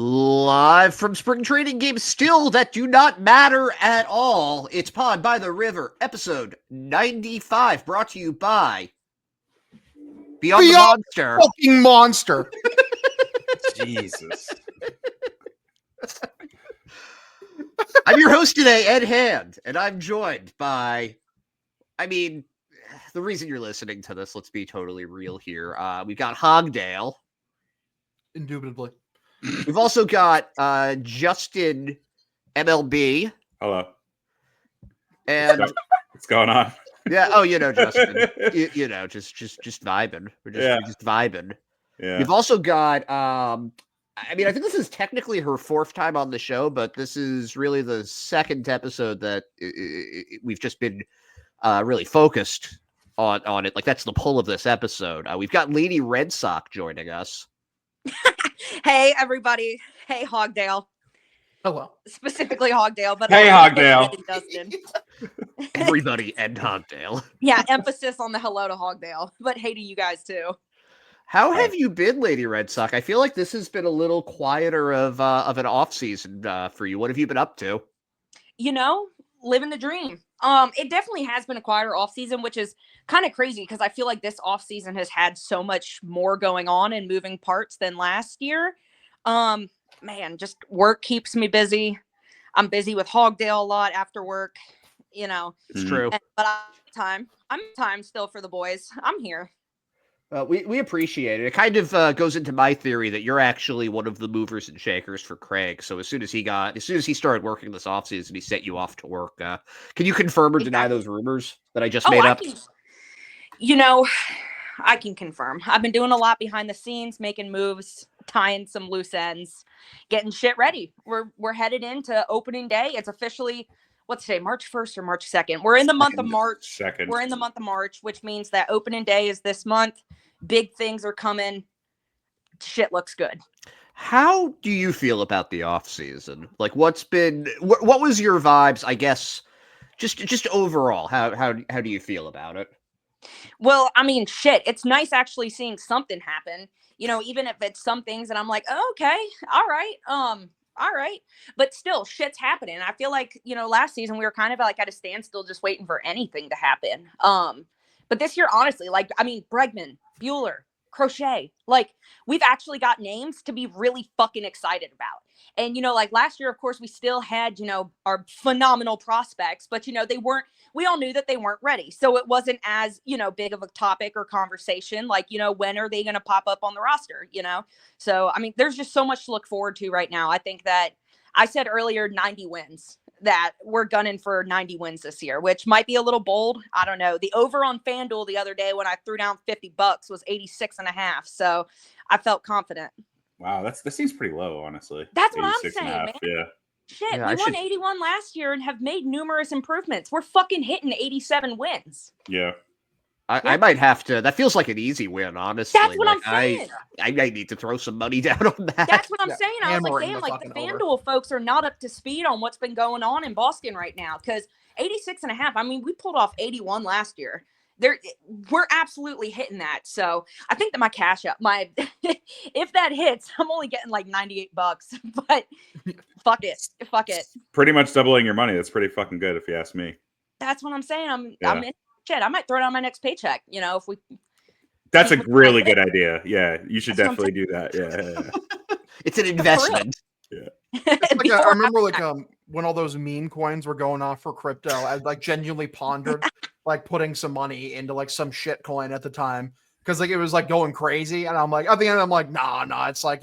Live from spring training games still that do not matter at all. It's Pond by the River, episode 95, brought to you by Beyond the Monster. Fucking monster. Jesus. I'm your host today, Ed Hand, and I'm joined by, the reason you're listening to this, let's be totally real here. We've got Hogdale. Indubitably. We've also got Justin MLB. Hello. And what's going on? Yeah, Justin. just vibing. We're just vibing. Yeah. We've also got I think this is technically her fourth time on the show, but this is really the second episode that we've just been really focused on it. Like, that's the pull of this episode. We've got Lady Red Sox joining us. Hey, everybody. Hey, Hogdale. Hello. Specifically Hogdale, but hey, Hogdale. Dustin. Everybody and Hogdale. Yeah, emphasis on the hello to Hogdale, but hey to you guys too. How have you been, Lady Red Sox? I feel like this has been a little quieter of an off season for you. What have you been up to? Living the dream. It definitely has been a quieter off season, which is kind of crazy because I feel like this off season has had so much more going on and moving parts than last year. Just work keeps me busy. I'm busy with Hogdale a lot after work. It's true. But I'm time still for the boys. I'm here. We appreciate it. It kind of goes into my theory that you're actually one of the movers and shakers for Craig. So as soon as he started working this offseason, he set you off to work. Can you confirm or deny those rumors that I just made up? I can confirm. I've been doing a lot behind the scenes, making moves, tying some loose ends, getting shit ready. We're headed into opening day. It's officially, what's today, March 1st or March 2nd? We're in the month of March. Second. We're in the month of March, which means that opening day is this month. Big things are coming. Shit looks good. How do you feel about the off season? Like, what was your vibes, I guess, just overall? How do you feel about it? Well, shit, it's nice actually seeing something happen, even if it's some things that I'm like, oh, okay, all right. But still, shit's happening. I feel like, last season we were kind of like at a standstill just waiting for anything to happen. But this year, honestly, Bregman, Bueller, Crochet, we've actually got names to be really fucking excited about. And, last year, of course, we still had, our phenomenal prospects, but, we all knew that they weren't ready. So it wasn't as, big of a topic or conversation, when are they going to pop up on the roster, So, there's just so much to look forward to right now. I think that I said earlier, 90 wins, that we're gunning for 90 wins this year, which might be a little bold. I don't know. The over on FanDuel the other day when I threw down $50 was 86.5. So I felt confident. Wow, that seems pretty low, honestly. That's what I'm saying, man. Yeah. Shit, we won 81 last year and have made numerous improvements. We're fucking hitting 87 wins. Yeah. I might have to. That feels like an easy win, honestly. That's what I'm saying. I need to throw some money down on that. That's what I'm saying. I was like, damn, the FanDuel folks are not up to speed on what's been going on in Boston right now. Because 86.5, we pulled off 81 last year. We're absolutely hitting that. So I think that my cash up, if that hits, I'm only getting like $98. But fuck it. Pretty much doubling your money. That's pretty fucking good if you ask me. That's what I'm saying. I'm in shit. I might throw it on my next paycheck. If we. That's a really good idea. Yeah, you should definitely do that. Yeah. It's an investment. Yeah. I remember when all those meme coins were going off for crypto, I genuinely pondered putting some money into some shit coin at the time because it was going crazy, and I'm like, at the end I'm like, nah, it's I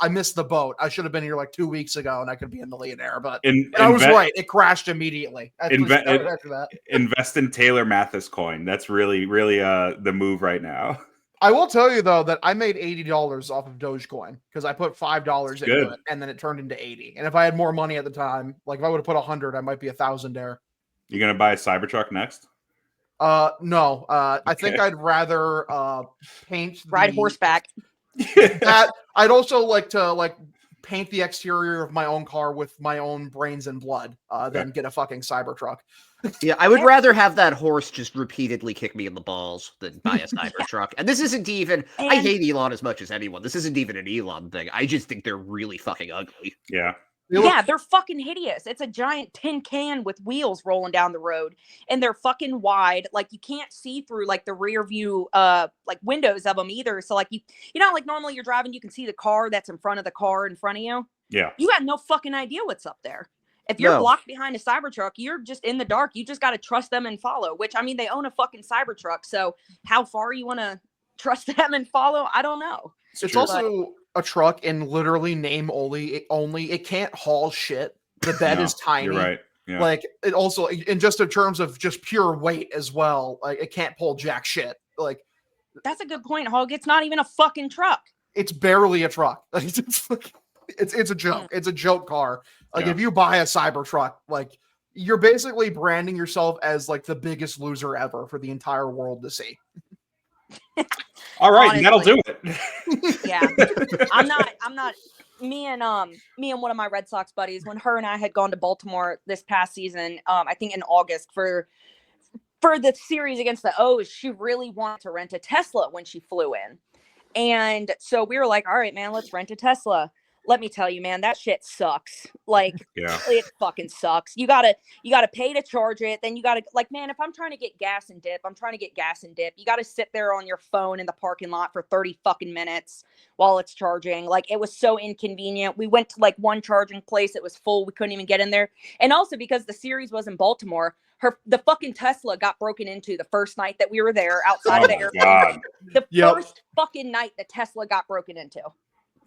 missed the boat. I should have been here 2 weeks ago and I could be a millionaire, but I was right. It crashed immediately. After that. Invest in Taylor Mathis coin. That's really the move right now. I will tell you though that I made $80 off of Dogecoin because I put $5 into it and then it turned into 80. And if I had more money at the time, if I would have put 100, I might be 1,000 there. You gonna buy a Cybertruck next? No. I think I'd rather ride horseback. That I'd also like to paint the exterior of my own car with my own brains and blood than get a fucking Cybertruck. Yeah, I would rather have that horse just repeatedly kick me in the balls than buy a Cybertruck. And this isn't even, I hate Elon as much as anyone. This isn't even an Elon thing. I just think they're really fucking ugly. Yeah. Yeah, they're fucking hideous. It's a giant tin can with wheels rolling down the road, and they're fucking wide. Like you can't see through like the rear view like windows of them either. So like you know, like normally you're driving, you can see the car that's in front of the car in front of you. Yeah. You got no fucking idea what's up there. If you're blocked behind a Cybertruck, you're just in the dark. You just got to trust them and follow, which I mean, they own a fucking Cybertruck. So how far you want to trust them and follow, I don't know. It's also a truck in literally name only. It can't haul shit. The bed is tiny. You're right. Yeah. Like it also, in just in terms of just pure weight as well, like it can't pull jack shit. Like that's a good point, Hog. It's not even a fucking truck. It's barely a truck. It's a joke. It's a joke car. Like if you buy a Cybertruck, like you're basically branding yourself as like the biggest loser ever for the entire world to see. All right, Honestly. that'll do it. Yeah. I'm not me and one of my Red Sox buddies, when her and I had gone to Baltimore this past season, I think in August for the series against the O's, she really wanted to rent a Tesla when she flew in. And so we were like, all right, man, let's rent a Tesla. Let me tell you, man, that shit sucks. Like, it fucking sucks. You gotta pay to charge it. Then you gotta, like, man, if I'm trying to get gas and dip, you gotta sit there on your phone in the parking lot for 30 fucking minutes while it's charging. Like, it was so inconvenient. We went to like one charging place. It was full. We couldn't even get in there. And also because the series was in Baltimore, the fucking Tesla got broken into the first night that we were there outside of the airport. The first fucking night the Tesla got broken into.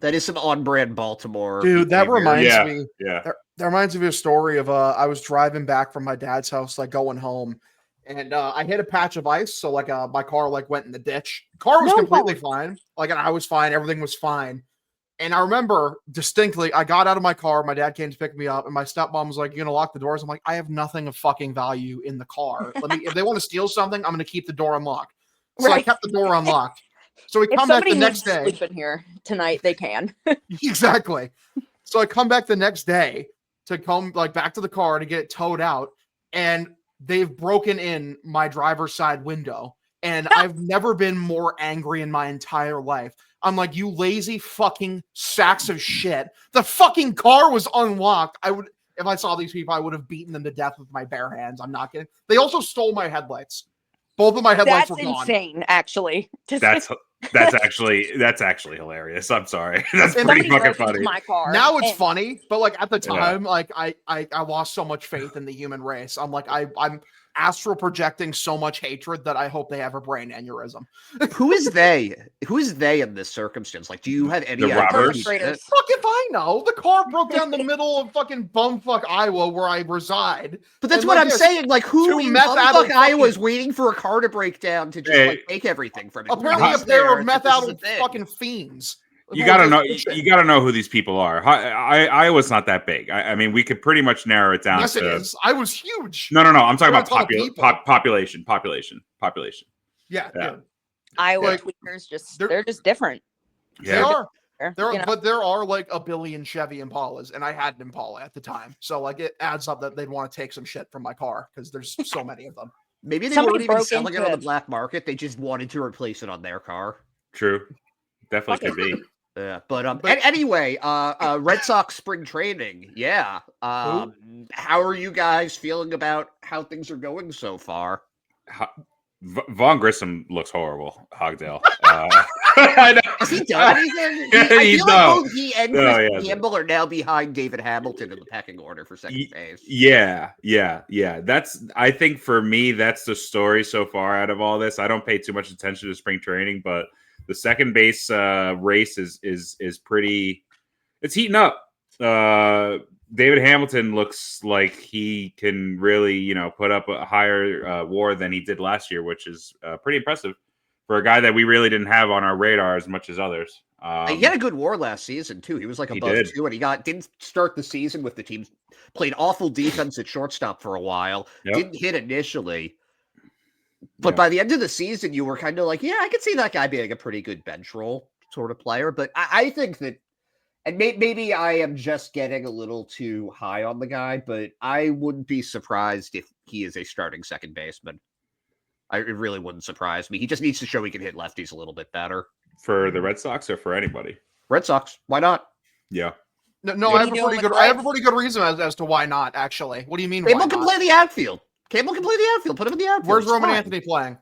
That is some on-brand Baltimore. Dude, that reminds me. Yeah. That reminds me of a story of I was driving back from my dad's house, like going home, and I hit a patch of ice. So like my car like went in the ditch. Car was completely fine. Like and I was fine. Everything was fine. And I remember distinctly, I got out of my car. My dad came to pick me up, and my stepmom was like, "You gonna lock the doors?" I'm like, "I have nothing of fucking value in the car. If they want to steal something, I'm gonna keep the door unlocked." So I kept the door unlocked. So we come back the next day. Sleep in here tonight, they can. Exactly. So I come back the next day to come like back to the car to get it towed out, and they've broken in my driver's side window. And I've never been more angry in my entire life. I'm like, you lazy fucking sacks of shit. The fucking car was unlocked. If I saw these people, I would have beaten them to death with my bare hands. I'm not kidding. They also stole my headlights. Both of my headlights were gone. That's insane, actually. That's actually hilarious. I'm sorry. That's pretty fucking funny. My car now it's funny, but like at the time, like I lost so much faith in the human race. I'm like I'm astral projecting so much hatred that I hope they have a brain aneurysm. Who is they? Who is they in this circumstance? Like, do you have any idea? Fuck if I know. The car broke down the middle of fucking bumfuck Iowa where I reside. But that's what I'm saying. Like, who in bumfuck Iowa is waiting for a car to break down to just like take everything from it? Apparently a pair of meth-addled fucking fiends. You gotta know who these people are. Iowa's not that big. I mean, we could pretty much narrow it down. Yes, it is. I was huge. No. I'm talking about population. Yeah. Iowa tweakers they're just different. Yeah. But there are like a billion Chevy Impalas, and I had an Impala at the time. So like it adds up that they'd want to take some shit from my car because there's so many of them. Maybe they weren't even selling it on the black market. They just wanted to replace it on their car. True. Definitely could be. Yeah, but anyway, Red Sox spring training. Yeah. How are you guys feeling about how things are going so far? Vaughn Grissom looks horrible. Hogdale. Has he done anything? I feel like both he and Chris Campbell are now behind David Hamilton in the pecking order for second base. Yeah. I think for me, that's the story so far out of all this. I don't pay too much attention to spring training, but the second base race is pretty. It's heating up. David Hamilton looks like he can really, put up a higher WAR than he did last year, which is pretty impressive for a guy that we really didn't have on our radar as much as others. He had a good WAR last season too. He was like above 2, and he didn't start the season with the team. Played awful defense at shortstop for a while. Yep. Didn't hit initially. But by the end of the season, you were kind of like, yeah, I could see that guy being a pretty good bench role sort of player. But I think that And maybe I am just getting a little too high on the guy, but I wouldn't be surprised if he is a starting second baseman. It really wouldn't surprise me. He just needs to show he can hit lefties a little bit better. For the Red Sox or for anybody? Red Sox, why not? Yeah. No, Yeah. I have a pretty good. I have a pretty good reason as to why not. Actually, what do you mean? Cable why can not? play the outfield. Cable can play the outfield. Put him in the outfield. Where's It's Roman fine. Anthony playing?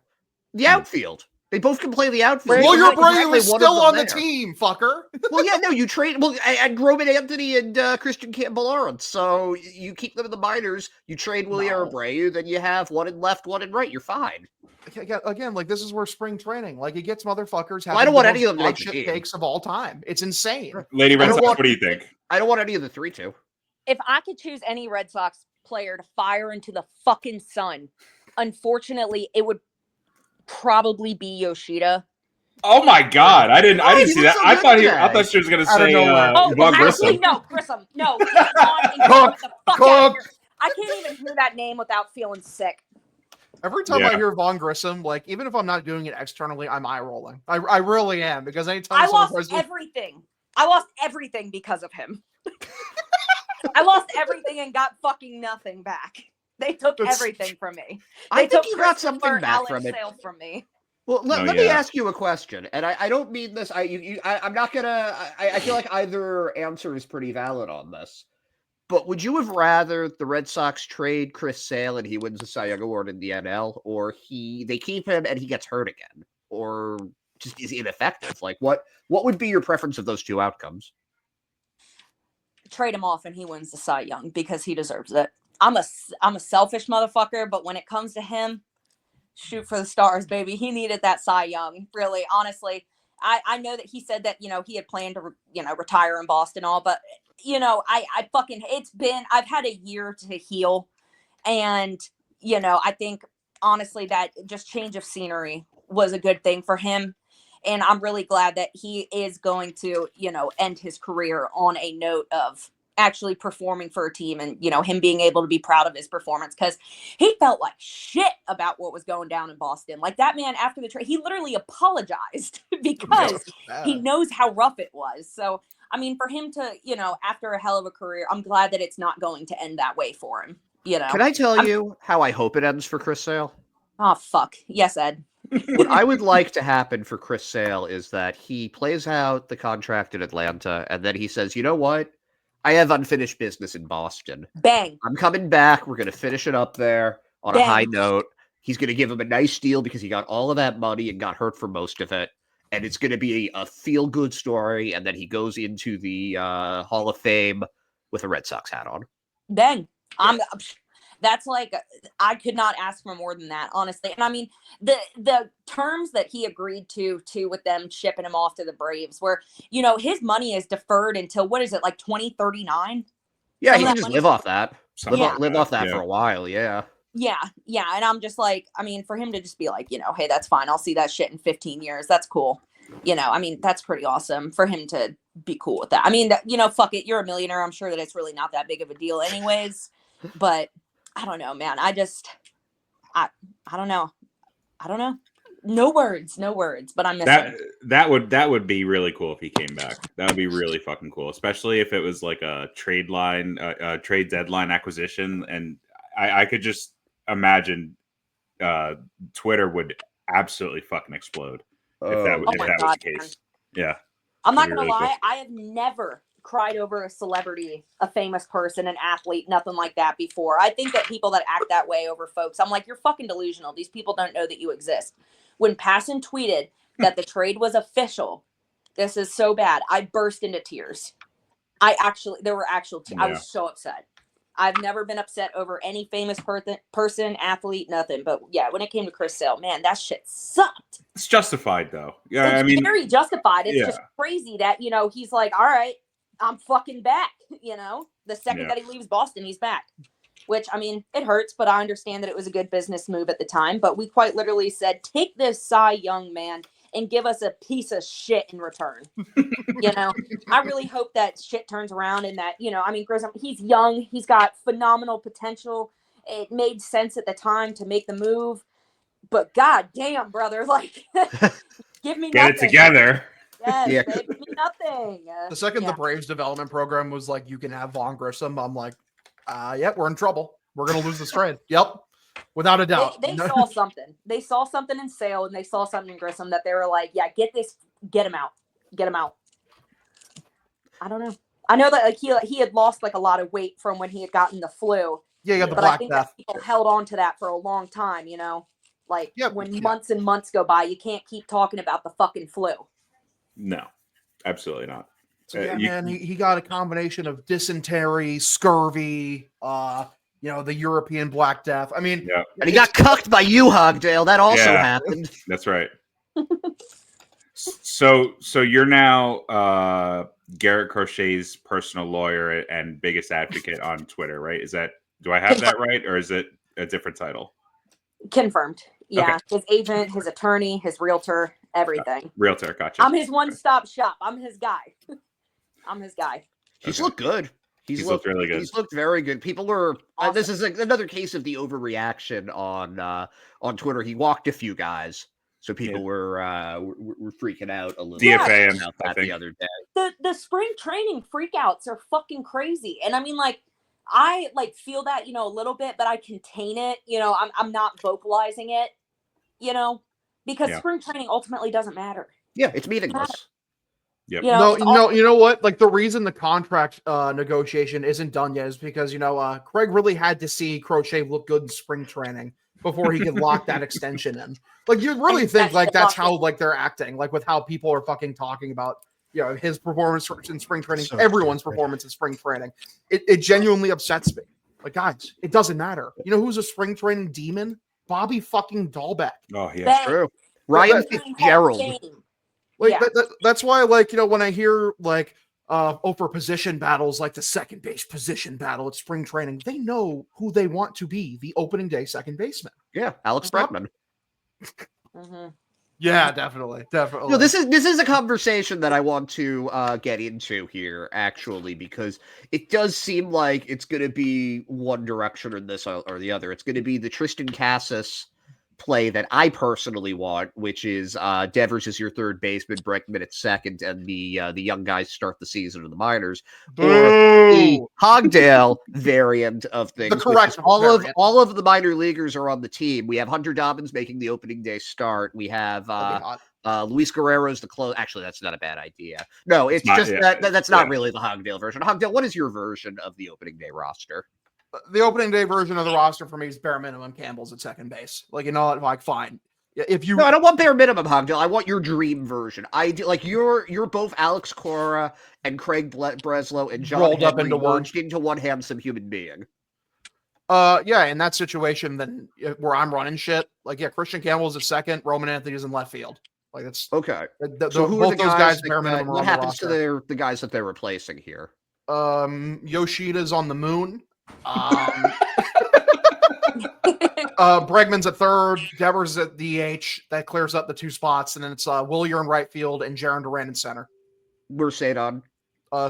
The outfield. They both can play the outfield. Well, You your don't have Brave exactly is one of still them on the there. team, fucker. Well, yeah, no, you trade. Well, and Roman Anthony and Christian Campbell aren't. So you keep them in the minors. You trade Willie No. Abreu, then you have one in left, one in right. You're fine. Again, like this is where spring training, like it gets motherfuckers having Well, I don't want the any of them most to make the shit team. takes of all time. It's insane. Lady Red don't Sox, want- what do you think? I don't want any of the 3 to. If I could choose any Red Sox player to fire into the fucking sun, unfortunately, it would probably be Yoshida. Oh my God! I didn't Why? He see looks that. so I good thought today. she was gonna Out of say nowhere. Oh, Vaughn actually, Grissom. no, Grissom. No, get on and get the fuck out of here. I can't even hear that name without feeling sick. Every time Yeah. I hear Vaughn Grissom, like even if I'm not doing it externally, I'm eye rolling. I really am because anytime I someone lost tries to, everything. I lost everything because of him. I lost everything and got fucking nothing back. They took That's- everything from me. I They think took you got Christopher something back Alex from it. Sale from me. Well, let Oh, me yeah. ask you a question, and I don't mean this. I'm not gonna. I feel like either answer is pretty valid on this. But would you have rather the Red Sox trade Chris Sale and he wins the Cy Young Award in the NL, or they keep him and he gets hurt again, or just is ineffective? Like what would be your preference of those two outcomes? Trade him off and he wins the Cy Young because he deserves it. I'm a selfish motherfucker, but when it comes to him, shoot for the stars, baby. He needed that Cy Young, really, honestly. I know that he said that, he had planned to, retire in Boston all, but, I've had a year to heal. And, I think, honestly, that just change of scenery was a good thing for him. And I'm really glad that he is going to, end his career on a note of actually performing for a team and, him being able to be proud of his performance because he felt like shit about what was going down in Boston. Like that man after the trade, he literally apologized because he knows how rough it was. So, I mean, for him to, after a hell of a career, I'm glad that it's not going to end that way for him. Can I tell you how I hope it ends for Chris Sale? Oh, fuck. Yes, Ed. What I would like to happen for Chris Sale is that he plays out the contract in Atlanta and then he says, you know what? I have unfinished business in Boston. Bang. I'm coming back. We're going to finish it up there on a Bang. high note. He's going to give him a nice deal because he got all of that money and got hurt for most of it. And it's going to be a feel-good story. And then he goes into the Hall of Fame with a Red Sox hat on. Bang. That's like, I could not ask for more than that, honestly. And I mean, the terms that he agreed to with them shipping him off to the Braves where, his money is deferred until, what is it, like 2039? Yeah, Some he of can that just money- live off that. Something Live off that yeah. for a while, yeah. Yeah. And I'm just like, I mean, for him to just be like, hey, that's fine. I'll see that shit in 15 years. That's cool. I mean, that's pretty awesome for him to be cool with that. I mean, fuck it. You're a millionaire. I'm sure that it's really not that big of a deal anyways. But I don't know, man. I don't know. No words, but I miss him. That would be really cool if he came back. That would be really fucking cool, especially if it was like a trade deadline acquisition. And I could just imagine Twitter would absolutely fucking explode if that was the case. Man. Yeah, I'm not That'd gonna be really lie. cool. I have never cried over a celebrity, a famous person, an athlete, nothing like that before. I think that people that act that way over folks, I'm like, you're fucking delusional. These people don't know that you exist. When Passon tweeted that the trade was official, this is so bad. I burst into tears. There were actual tears. I was so upset. I've never been upset over any famous person, athlete, nothing. But yeah, when it came to Chris Sale, man, that shit sucked. It's justified though. Yeah, It's I mean, very justified. It's yeah. just crazy that, he's like, all right, I'm fucking back. The second Yeah. that he leaves Boston, he's back. Which, I mean, it hurts, but I understand that it was a good business move at the time. But we quite literally said, take this Cy Young man and give us a piece of shit in return. I really hope that shit turns around and that, I mean, Grissom, he's young. He's got phenomenal potential. It made sense at the time to make the move. But god damn, brother, like, give me get nothing. it together. Yes, Yeah. they paid me nothing. The second Yeah. the Braves development program was like, you can have Vaughn Grissom, I'm like, yep, we're in trouble. We're gonna lose this trade. Yep, without a doubt. They saw something. They saw something in Sale, and they saw something in Grissom that they were like, "Yeah, get him out, get him out." I don't know. I know that like he had lost like a lot of weight from when he had gotten the flu, Yeah, you got the but I Black think Death. that people held on to that for a long time. Like when months and months go by, you can't keep talking about the fucking flu. No, absolutely not. So yeah, man, he got a combination of dysentery, scurvy, the European Black Death. I mean, yeah. And he got cucked by you, Hogdale. That also happened. That's right. So you're now Garrett Crochet's personal lawyer and biggest advocate on Twitter, right? Do I have that right, or is it a different title? Confirmed. Yeah, Okay. his agent, his attorney, his realtor, everything. Realtor, gotcha. I'm his one-stop shop. I'm his guy. He's looked good. He's looked really good. He's looked very good. People are. Awesome. This is another case of the overreaction on Twitter. He walked a few guys, so people were freaking out a little. DFA about that the other day. The spring training freakouts are fucking crazy, and I mean, like, I like feel that a little bit, but I contain it. I'm not vocalizing it. Because spring training ultimately doesn't matter. Yeah, it's meaningless. Yep. You know what? Like the reason the contract negotiation isn't done yet is because Craig really had to see Crochet look good in spring training before he could lock that extension in. Like you really think like that's how like they're acting, like with how people are fucking talking about his performance in spring training, everyone's performance in spring training. It genuinely upsets me. Like guys, it doesn't matter. You know who's a spring training demon? Bobby fucking Dahlbeck. Oh yeah, true. Ryan Fitzgerald. Like that's why, like, when I hear like for position battles, like the second base position battle at spring training, they know who they want to be the opening day second baseman. Yeah, Alex Bregman. Mm-hmm. Yeah, definitely. No, this is a conversation that I want to get into here, actually, because it does seem like it's going to be one direction or this or the other. It's going to be the Tristan Cassis play that I personally want, which is Devers is your third baseman, Bregman at second, and the young guys start the season in the minors. Or the Hogdale variant of things. The correct all of the minor leaguers are on the team. We have Hunter Dobbins making the opening day start. We have Luis Guerrero's the close. Actually, that's not a bad idea. No, it's not, just that's not really the Hogdale version. Hogdale, what is your version of the opening day roster? The opening day version of the roster for me is bare minimum Campbell's at second base. Like, like fine. If you No, I don't want bare minimum, Hogdale. I want your dream version. I do like you're both Alex Cora and Craig Breslow and John rolled Henry up into one handsome human being. Yeah, in that situation, then where I'm running shit, like Christian Campbell's at second, Roman Anthony's in left field. Like that's okay. So who are the guys bare minimum? What happens to the guys that they're replacing here? Yoshida's on the moon. Bregman's at third, Devers at DH. That clears up the two spots, and then it's Willier in right field and Jaron Duran in center. Mercedes on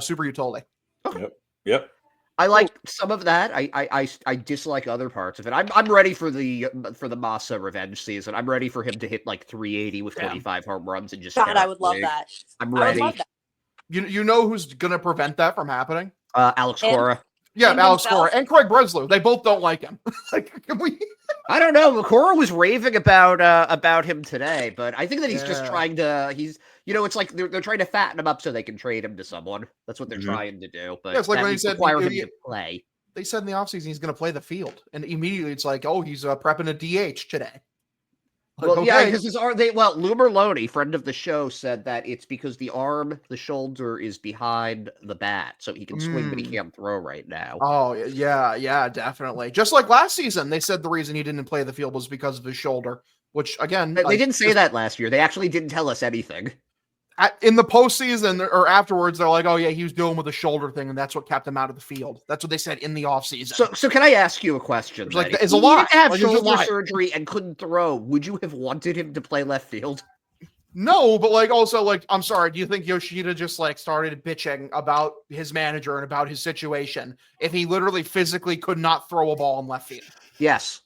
Super Utility. Okay. Yep. I like some of that. I dislike other parts of it. I'm ready for the Massa revenge season. I'm ready for him to hit like 380 with 25 home runs and just. God, I would love that. I'm ready. I would love that. You know who's gonna prevent that from happening? Alex Cora. Yeah, Alex Cora and Craig Breslow. They both don't like him. Like, can we? I don't know. Cora was raving about him today, but I think that he's just trying to. It's like they're trying to fatten him up so they can trade him to someone. That's what they're trying to do. But it's like when he said require him to play. They said in the offseason he's going to play the field, and immediately it's like, oh, he's prepping a DH today. Like, well, yeah, because Loomer Loney, friend of the show, said that it's because the shoulder is behind the bat, so he can swing, but he can't throw right now. Oh, yeah, definitely. Just like last season, they said the reason he didn't play the field was because of his shoulder, which, again... They didn't say that last year. They actually didn't tell us anything. In the postseason or afterwards, they're like, oh, yeah, he was dealing with a shoulder thing, and that's what kept him out of the field. That's what they said in the offseason. So can I ask you a question? Like, it's a lot. If he didn't have shoulder surgery and couldn't throw, would you have wanted him to play left field? No, but I'm sorry. Do you think Yoshida just started bitching about his manager and about his situation if he literally physically could not throw a ball in left field? Yes.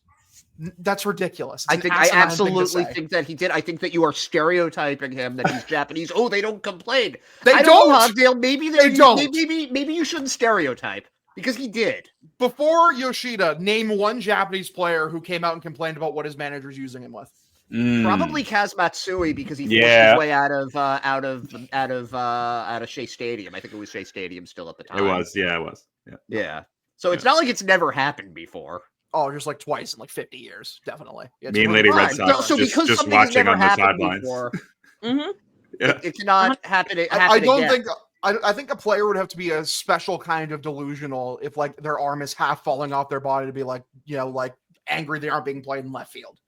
That's ridiculous. It's I an think I asinine thing to absolutely say. think that he did. I think that you are stereotyping him that he's Japanese. Oh, they don't complain. They I don't. know, Hogdale. Maybe They don't. Maybe you shouldn't stereotype because he did. Before Yoshida, name one Japanese player who came out and complained about what his manager's using him with. Probably Kaz Matsui because he forced Yeah. his way out of Shea Stadium. I think it was Shea Stadium still at the time. It was. Yeah, it was. Yeah. Yeah. So it's not like it's never happened before. Oh, just like twice in like 50 years, definitely. It's Me and really Lady Red Fine. Sox So because just something has watching never on the happened sidelines. before, Mhm. Yeah. it cannot happen. I don't again. think. I think a player would have to be a special kind of delusional if like their arm is half falling off their body to be like, like angry they aren't being played in left field.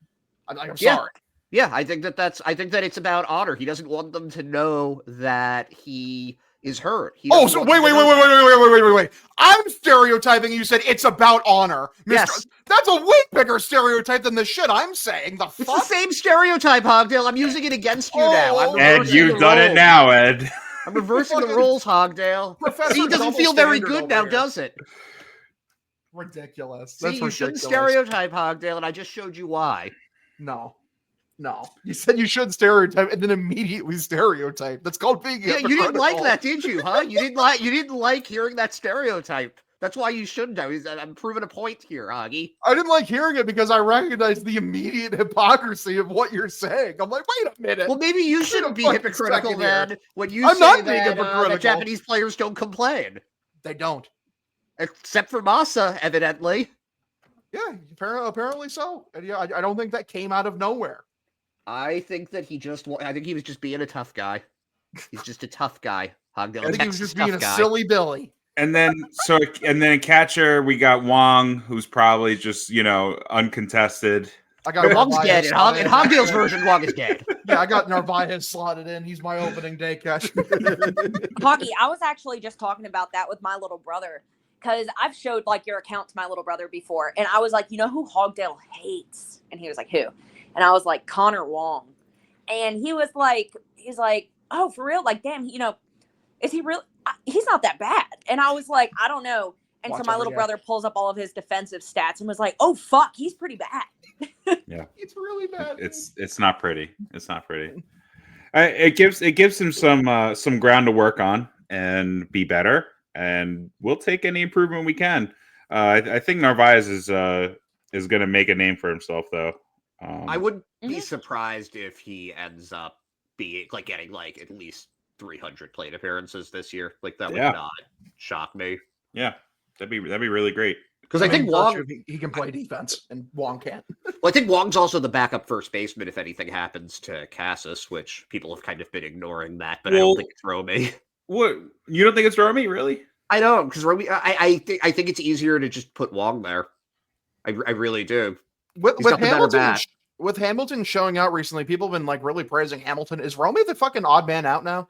I'm Yeah. sorry. Yeah, I think that it's about honor. He doesn't want them to know that he is hurt. He Oh, doesn't so want wait. them to know that. Wait. I'm stereotyping. You said it's about honor. Mr. Yes. That's a way bigger stereotype than the shit I'm saying. The It's the fuck? same stereotype, Hogdale. I'm using it against you now. I'm Ed, reversing you've the done it roles. now, Ed. I'm reversing the Fucking roles, Hogdale. Professor See, it doesn't double feel very standard good over now, here. does it? Ridiculous. See, That's you shouldn't ridiculous. stereotype, Hogdale, and I just showed you why. No. You said you should stereotype and then immediately stereotype. That's called being Yeah, you didn't like hypocritical. that, did you? Huh? You didn't like hearing that stereotype. That's why you shouldn't. I'm proving a point here, Hoggy. I didn't like hearing it because I recognize the immediate hypocrisy of what you're saying. I'm like, wait a minute. Well, maybe you shouldn't be fucking hypocritical second here. then when you I'm say not being that, hypocritical. that Japanese players don't complain, They don't. except for Masa, evidently. Yeah, apparently so. And yeah, I don't think that came out of nowhere. I think that I think he was just being a tough guy. He's just a tough guy. Hogdale, I think he was Texas just being tough a guy. silly Billy. And then catcher, we got Wong, who's probably just uncontested. I got Wong's Narvaez dead. In slotted Hogdale's version, Wong is dead. Yeah, I got Narvaez slotted in. He's my opening day catch. Hoggy, I was actually just talking about that with my little brother because I've showed like your account to my little brother before, and I was like, you know who Hogdale hates? And he was like, who? And I was like, Connor Wong. And he's like, oh, for real? Like, damn, is he real? He's not that bad. And I was like, I don't know. And so my little brother pulls up all of his defensive stats and was like, oh, fuck, he's pretty bad. Yeah, It's really bad. it's not pretty. It's not pretty. It gives him some ground to work on and be better. And we'll take any improvement we can. I think Narvaez is going to make a name for himself, though. I wouldn't be surprised if he ends up getting at least 300 plate appearances this year. Like that would not shock me. Yeah, that'd be really great. Because I think Wong he can play defense and Wong can't. Well, I think Wong's also the backup first baseman if anything happens to Cassis, which people have kind of been ignoring that, but I don't think it's Romy. What, you don't think it's Romy, really? I don't, because Romy. I think it's easier to just put Wong there. I really do. With Hamilton showing out recently, people have been really praising Hamilton. Is Romy the fucking odd man out now?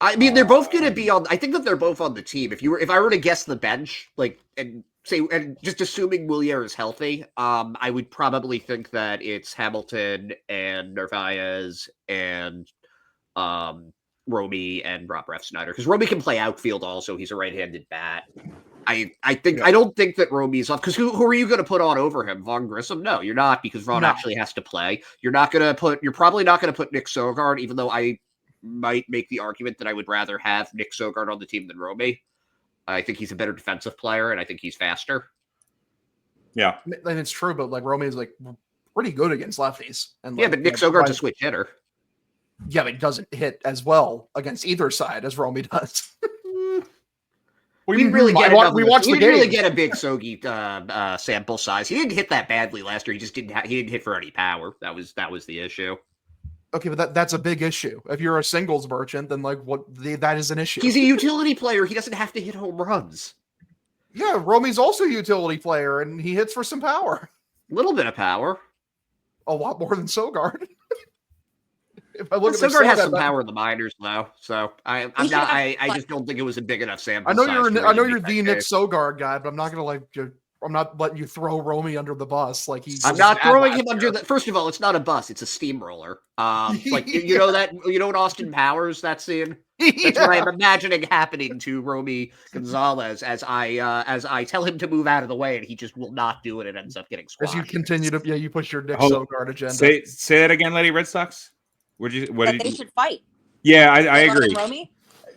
I mean, they're both going to be on. I think that they're both on the team. If I were to guess the bench, and just assuming Willier is healthy, I would probably think that it's Hamilton and Narvaez and Romy and Rob Refsnyder, because Romy can play outfield also. He's a right-handed bat. I don't think that Romy's off, because who are you going to put on over him? Vaughn Grissom? No, you're not, because Vaughn actually has to play. You're probably not going to put Nick Sogard, even though I might make the argument that I would rather have Nick Sogard on the team than Romy. I think he's a better defensive player, and I think he's faster. Yeah, and it's true, but Romy's pretty good against lefties. And but Nick Sogard's a switch hitter. Yeah, but he doesn't hit as well against either side as Romy does. We didn't really get a big Sogi sample size. He didn't hit that badly last year. He just didn't hit for any power. That was the issue. Okay, but that's a big issue. If you're a singles merchant, then that is an issue. He's a utility player. He doesn't have to hit home runs. Yeah, Romy's also a utility player, and he hits for some power. A little bit of power. A lot more than Sogard. If I look at Sogard has some power in the minors, though. So I just don't think it was a big enough sample. I know you're the Nick Sogard guy, but I'm not gonna letting you throw Romy under the bus. Like I'm not throwing him under the. First of all, it's not a bus; it's a steamroller. Like you know that in Austin Powers, that scene. That's what I'm imagining happening to Romy Gonzalez as I tell him to move out of the way, and he just will not do it and ends up getting squashed. As you continue to, you push your Nick Sogard agenda. Say that again, Lady Red Sox. What did they should fight. Yeah, I agree. Romy,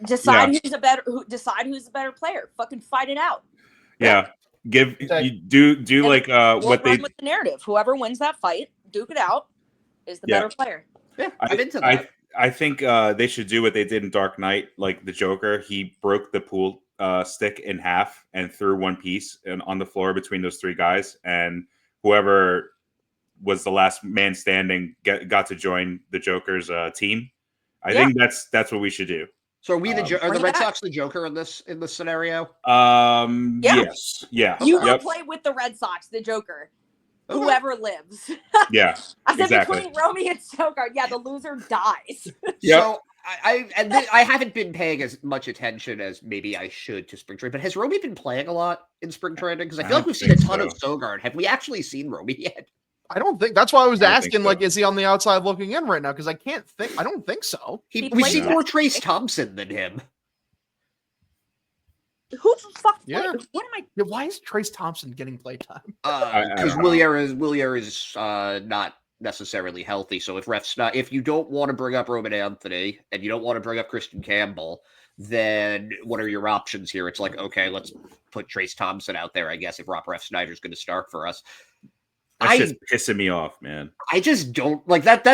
decide who's a better player. Fucking fight it out. Yeah, you do like what they run with the narrative. Whoever wins that fight, duke it out, is the better player. Yeah, I'm into that. I think they should do what they did in Dark Knight, like the Joker. He broke the pool stick in half and threw one piece on the floor between those three guys, and whoever was the last man standing got to join the Joker's team. I think that's what we should do. So are we are the Red Sox the Joker in this scenario? Yes. Yeah. You go play with the Red Sox, the Joker. Okay. Whoever lives. Yeah. I said between Romy and Sogard, the loser dies. Yep. So I haven't been paying as much attention as maybe I should to spring training, but has Romy been playing a lot in spring training? Because I feel like we've seen a ton of Sogard. Have we actually seen Romy yet? I don't think that's why I was asking. Like, is he on the outside looking in right now? Because I don't think so. We've seen more Trace Thompson than him. Who the fuck? Yeah. What am I? Yeah, why is Trace Thompson getting playtime? Because Willier is not necessarily healthy. So if you don't want to bring up Roman Anthony and you don't want to bring up Christian Campbell, then what are your options here? It's like, okay, let's put Trace Thompson out there, I guess, if Ref Snyder's going to start for us. That's just pissing me off, man. I just don't like that.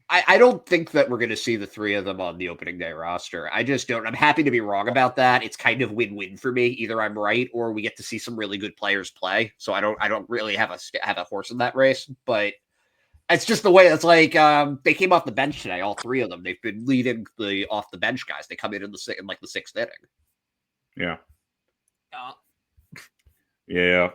I don't think that we're going to see the three of them on the opening day roster. I just don't. I'm happy to be wrong about that. It's kind of win-win for me. Either I'm right or we get to see some really good players play. So I don't really have a horse in that race, but it's just the way it's like they came off the bench today, all three of them. They've been leading the off the bench guys. They come in the sixth inning. Yeah. Yeah.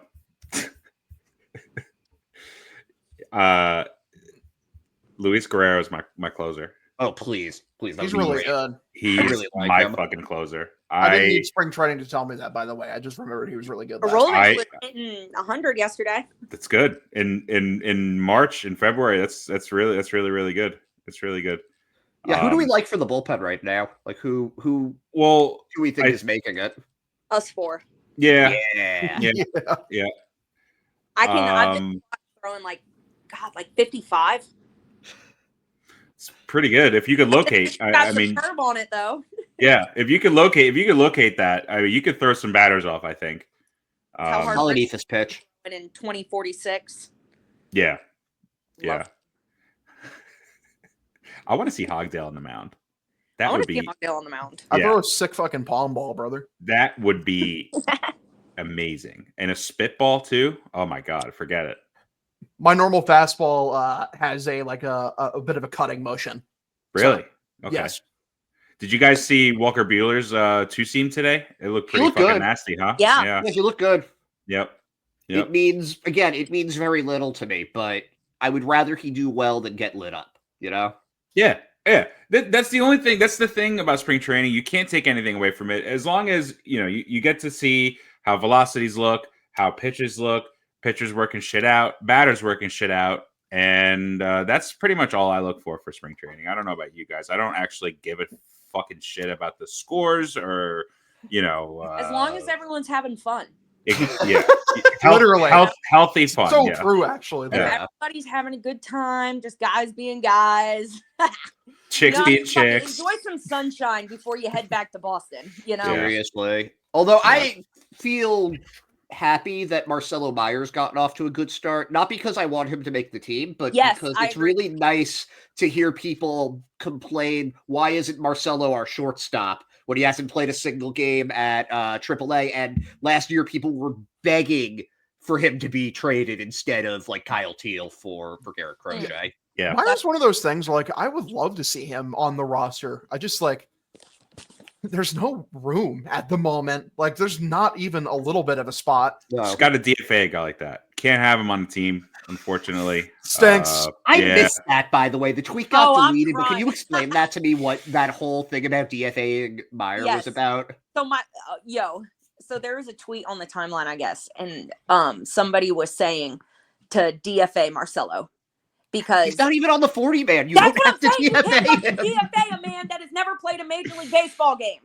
Luis Guerrero is my closer. Oh, please. He's really good. He's really my fucking closer. I didn't need spring training to tell me that, by the way. I just remembered he was really good. Rollins was hitting 100 yesterday. That's good. In March, in February, that's really good. It's really good. Yeah, who do we like for the bullpen right now? Like who do we think is making it? Us four. Yeah. I've been throwing like 55. It's pretty good if you could locate. I mean, curve on it though. Yeah, if you could locate that, I mean, you could throw some batters off. I think. Underneath this pitch. In 2046. Yeah. I want to see Hogdale on the mound. That would be Hogdale on the mound. I throw a sick fucking palm ball, brother. That would be amazing, and a spitball too. Oh my god, forget it. My normal fastball has a bit of a cutting motion. Really? So, okay. Yes. Did you guys see Walker Buehler's two-seam today? It looked pretty fucking good. Nasty, huh? Yeah. Yes, you look good. Yep. It means very little to me, but I would rather he do well than get lit up, you know? Yeah. That's the only thing. That's the thing about spring training. You can't take anything away from it. As long as, you get to see how velocities look, how pitches look, pitchers working shit out, batters working shit out. And that's pretty much all I look for spring training. I don't know about you guys. I don't actually give a fucking shit about the scores or, as long as everyone's having fun. Literally. Healthy fun. So true, actually. Yeah. Everybody's having a good time, just guys being guys. Chicks being chicks. Enjoy some sunshine before you head back to Boston, Seriously. Although I feel happy that Marcelo Meyer's gotten off to a good start, not because I want him to make the team, but because it's really nice to hear people complain, why isn't Marcelo our shortstop when he hasn't played a single game at AAA? And last year people were begging for him to be traded instead of like Kyle Teal for Garrett Crochet. Yeah. Mine's one of those things where I would love to see him on the roster. I just there's no room at the moment. There's not even a little bit of a spot. No. Just got a DFA guy like that. Can't have him on the team, unfortunately. Stinks. I missed that, by the way. The tweet got deleted, but can you explain that to me, what that whole thing about DFAing Meyer was about? So so there was a tweet on the timeline, I guess, and somebody was saying to DFA Marcelo because He's not even on the 40 man. You that's don't what have I'm to saying. You can't DFA fucking him. DFA a man that has never played a Major League Baseball game.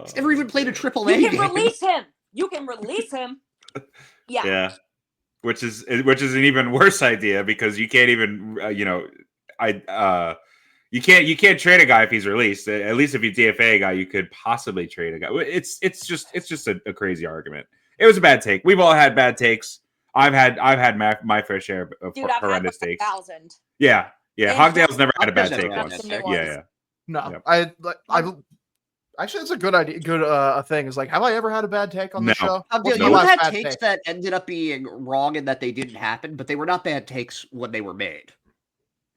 He's never even played a AAA You can game. release him. You can release him. Yeah. Yeah, which is an even worse idea because you can't even you can't trade a guy if he's released. At least if you DFA a guy, you could possibly trade a guy. It's just a crazy argument. It was a bad take. We've all had bad takes. I've had my fair share of Dude, I've horrendous had like takes. 1,000. Yeah. And Hogdale's never had a bad Hogdale's take never once. had a bad Yeah, take. No, Yep. I actually, it's a good idea. Good thing is like, have I ever had a bad take on the No. show? Hogdale, What's my you last had bad takes take? that ended up being wrong and that they didn't happen, but they were not bad takes when they were made.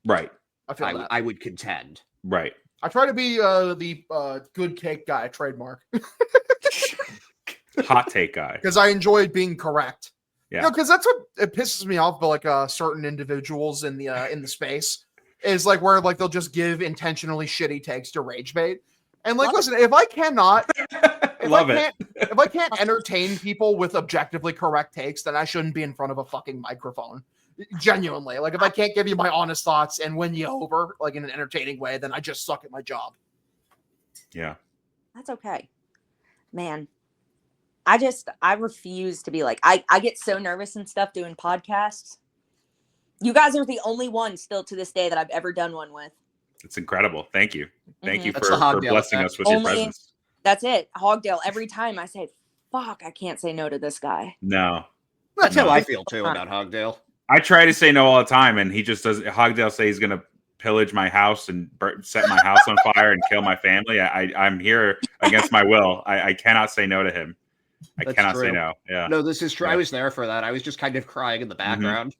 Right. I feel that. I would contend. Right. I try to be the good take guy trademark Hot take guy. because I enjoy being correct. Yeah. Because that's what it pisses me off about like certain individuals in the space is like where like they'll just give intentionally shitty takes to rage bait. And like, listen, if I cannot, if I can't entertain people with objectively correct takes, then I shouldn't be in front of a fucking microphone. Genuinely, like if I can't give you my honest thoughts and win you over like in an entertaining way, then I just suck at my job. Yeah. That's okay. Man, I refuse to be like, I get so nervous and stuff doing podcasts. You guys are the only one still to this day that I've ever done one with. It's incredible. Thank you. Thank you That's for the Hogdale blessing effect. us with your Only- presence. That's it. Hogdale, every time I say, fuck, I can't say no to this guy. No. That's how No. I feel too about Hogdale. I try to say no all the time, and he just doesn't. Hogdale say he's going to pillage my house and set my house on fire and kill my family. I'm here against my will. I cannot say no to him. I That's cannot say true. no. Yeah. No, this is true. Yeah. I was there for that. I was just kind of crying in the background.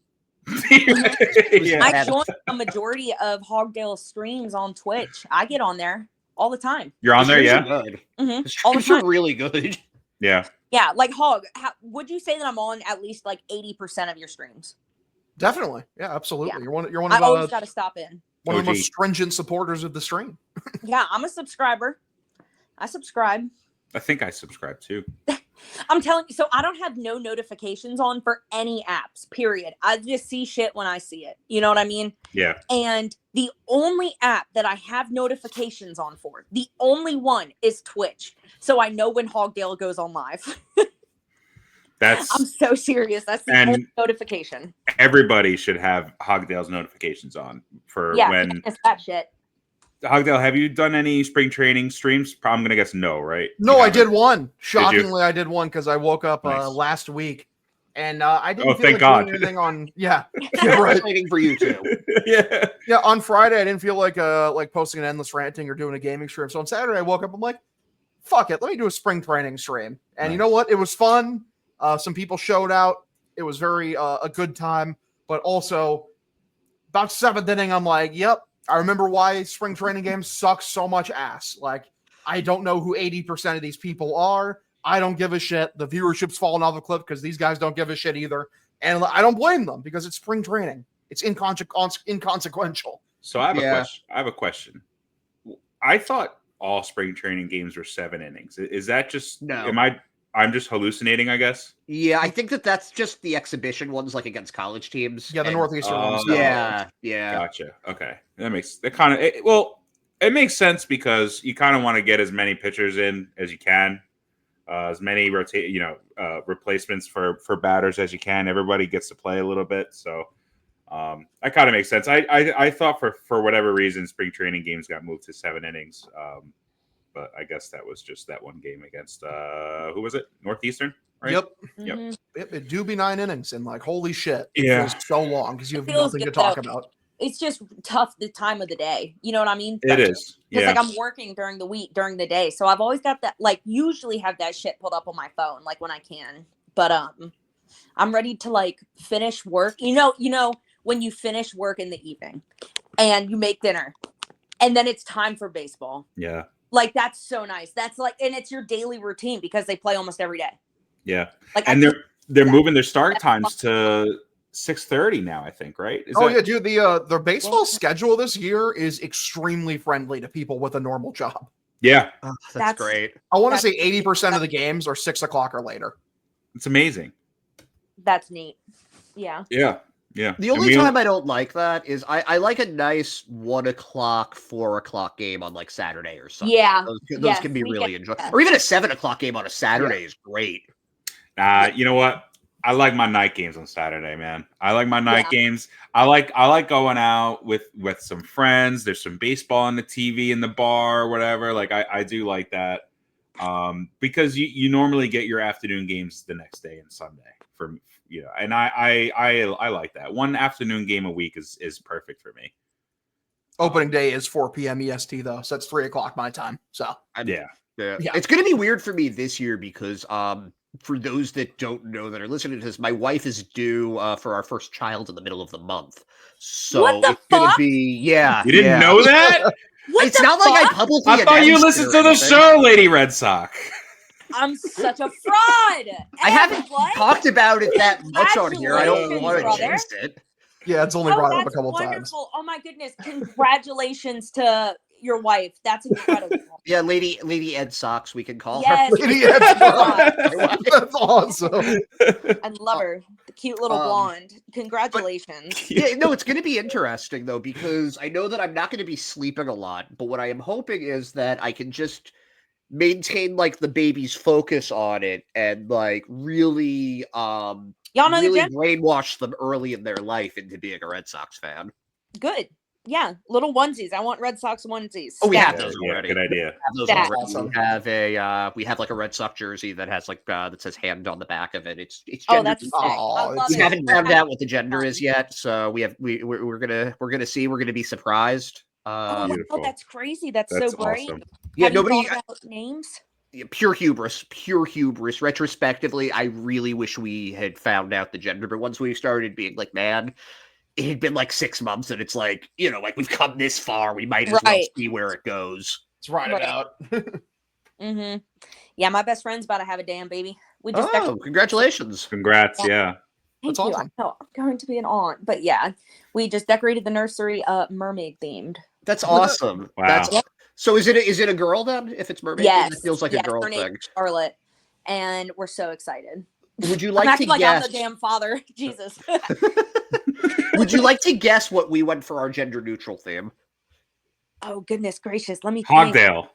Yeah. I join a majority of Hogdale's streams on Twitch. I get on there all the time. You're on The there, streams yeah? are good. Mhm. The All the streams are time. really good. Yeah. Yeah, like Hog, would you say that I'm on at least like 80% of your streams? Definitely, yeah, absolutely. Yeah. You're one I of always got to stop in. one of the OG. most stringent supporters of the stream. Yeah, I'm a subscriber. I subscribe. I think I subscribe too. I'm telling you, so I don't have no notifications on for any apps, period. I just see shit when I see it. You know what I mean? Yeah. And the only app that I have notifications on for, the only one is Twitch. So I know when Hogdale goes on live. That's I'm so serious. That's the And- only notification. everybody should have Hogdale's notifications on for Yeah, when it's that shit. Hogdale, have you done any spring training streams? I'm gonna guess no, right? No, You I haven't? did one. Shockingly, I did one because I woke up Nice. last week and I didn't Oh, feel thank like God. doing anything on. Yeah, I'm right. waiting for you too. Yeah. Yeah, on Friday I didn't feel like posting an endless ranting or doing a gaming stream. So on Saturday I woke up. I'm like, fuck it, let me do a spring training stream. And you know what? It was fun. Some people showed out. It was very a good time. But also, about seventh inning, I'm like, yep. I remember why spring training games suck so much ass. Like, I don't know who 80% of these people are. I don't give a shit. The viewership's falling off a cliff because these guys don't give a shit either. And I don't blame them because it's spring training. It's inconsequential. So I have Yeah. a question. I have a question. I thought all spring training games were 7 innings. Is that just No. I'm just hallucinating, I guess? Yeah, I think that's just the exhibition ones, like against college teams. Yeah, the And- Northeastern ones. Yeah, yeah. Gotcha. Okay. That makes it makes sense because you kind of want to get as many pitchers in as you can, as many replacements for batters as you can. Everybody gets to play a little bit, so that kind of makes sense. I thought for whatever reason spring training games got moved to 7 innings, but I guess that was just that one game against who was it? Northeastern, right? Yep. Yep. Mhm. It do be 9 innings, and like, holy shit, it Yeah. feels so long because you have Feels nothing to good, talk though. about. It's just tough the time of the day. You know what I mean? It is. Because Yeah. like I'm working during the week, during the day. So I've always got that, like usually have that shit pulled up on my phone, like when I can. But I'm ready to like finish work. You know, when you finish work in the evening and you make dinner and then it's time for baseball. Yeah. Like that's so nice. That's like, and it's your daily routine because they play almost every day. Yeah. Like And I they're Yeah. moving their start times to 6:30 now, I think, right? Yeah, dude. The baseball schedule this year is extremely friendly to people with a normal job. Yeah, Oh, That's- great. I want to That's- say 80% of the games are 6 o'clock or later. it's amazing. That's neat. Yeah. Yeah, yeah. The And only we- time I don't like that is I like a nice 1 o'clock, 4 o'clock game on like Saturday or something. Yeah. Those Yes, can be we really get enjoyable. that. Or even a 7 o'clock game on a Saturday is great. You know what? I like my night games on Saturday, man. I like my night games. I like going out with some friends. There's some baseball on the TV in the bar or whatever. Like I do like that. Because you normally get your afternoon games the next day and Sunday for and I like that. One afternoon game a week is perfect for me. Opening day is 4 p.m. EST though, so that's 3 o'clock my time. So Yeah. It's going to be weird for me this year because for those that don't know that are listening to this, my wife is due for our first child in the middle of the month. So What the it's going to fuck? be You didn't know that? What It's the not like I fuck? publicly I thought you announced it listened or to the anything. show, Lady Red Sox. I'm such a fraud. I haven't What? talked about it that much on here. I don't Congratulations, want to brother. jinx it. yeah, it's only brought up a That's couple times. wonderful. Oh my goodness. Congratulations to your wife. That's incredible. Yeah, Lady Ed Sox, we can call Yes. her. Lady Ed Sox. That's awesome. I love her. The cute little blonde. Congratulations. Yeah, no, it's going to be interesting though because I know that I'm not going to be sleeping a lot, but what I am hoping is that I can just maintain like the baby's focus on it and like really Y'all know really the gym? brainwash them early in their life into being a Red Sox fan. Good. Yeah. Little onesies. I want Red Sox onesies. Oh, we have Stacked. those Yeah, already. good idea. We have those That's already. awesome. We have like a Red Sox jersey that has like that says hand on the back of it. It's Oh, gender that's sick. neutral. I Aw, love it's We it. haven't found out what the gender fun. is yet, so we're gonna see. We're gonna be surprised. Oh, Beautiful. that's crazy. That's That's so great. awesome. Yeah, Have you nobody. thought about names? Pure hubris. Retrospectively, I really wish we had found out the gender, but once we started being like, man, it had been like 6 months, and it's like like we've come this far, we might as well Right. see where it goes. Let's ride Right. it out. Mm-hmm. Yeah, my best friend's about to have a damn baby. We just Oh, congratulations! Congrats. Yeah. Thank That's you. awesome. I know I'm going to be an aunt, but yeah, we just decorated the nursery mermaid themed. That's awesome. Wow. That's so. Is it a girl then? If it's mermaid, Yes, it feels like yes, a girl her name's thing. Charlotte, and we're so excited. Would you I'm like to acting like I'm guess? the damn father. Jesus. Would you like to guess what we went for our gender neutral theme? Oh goodness gracious! Let me think. Hogdale.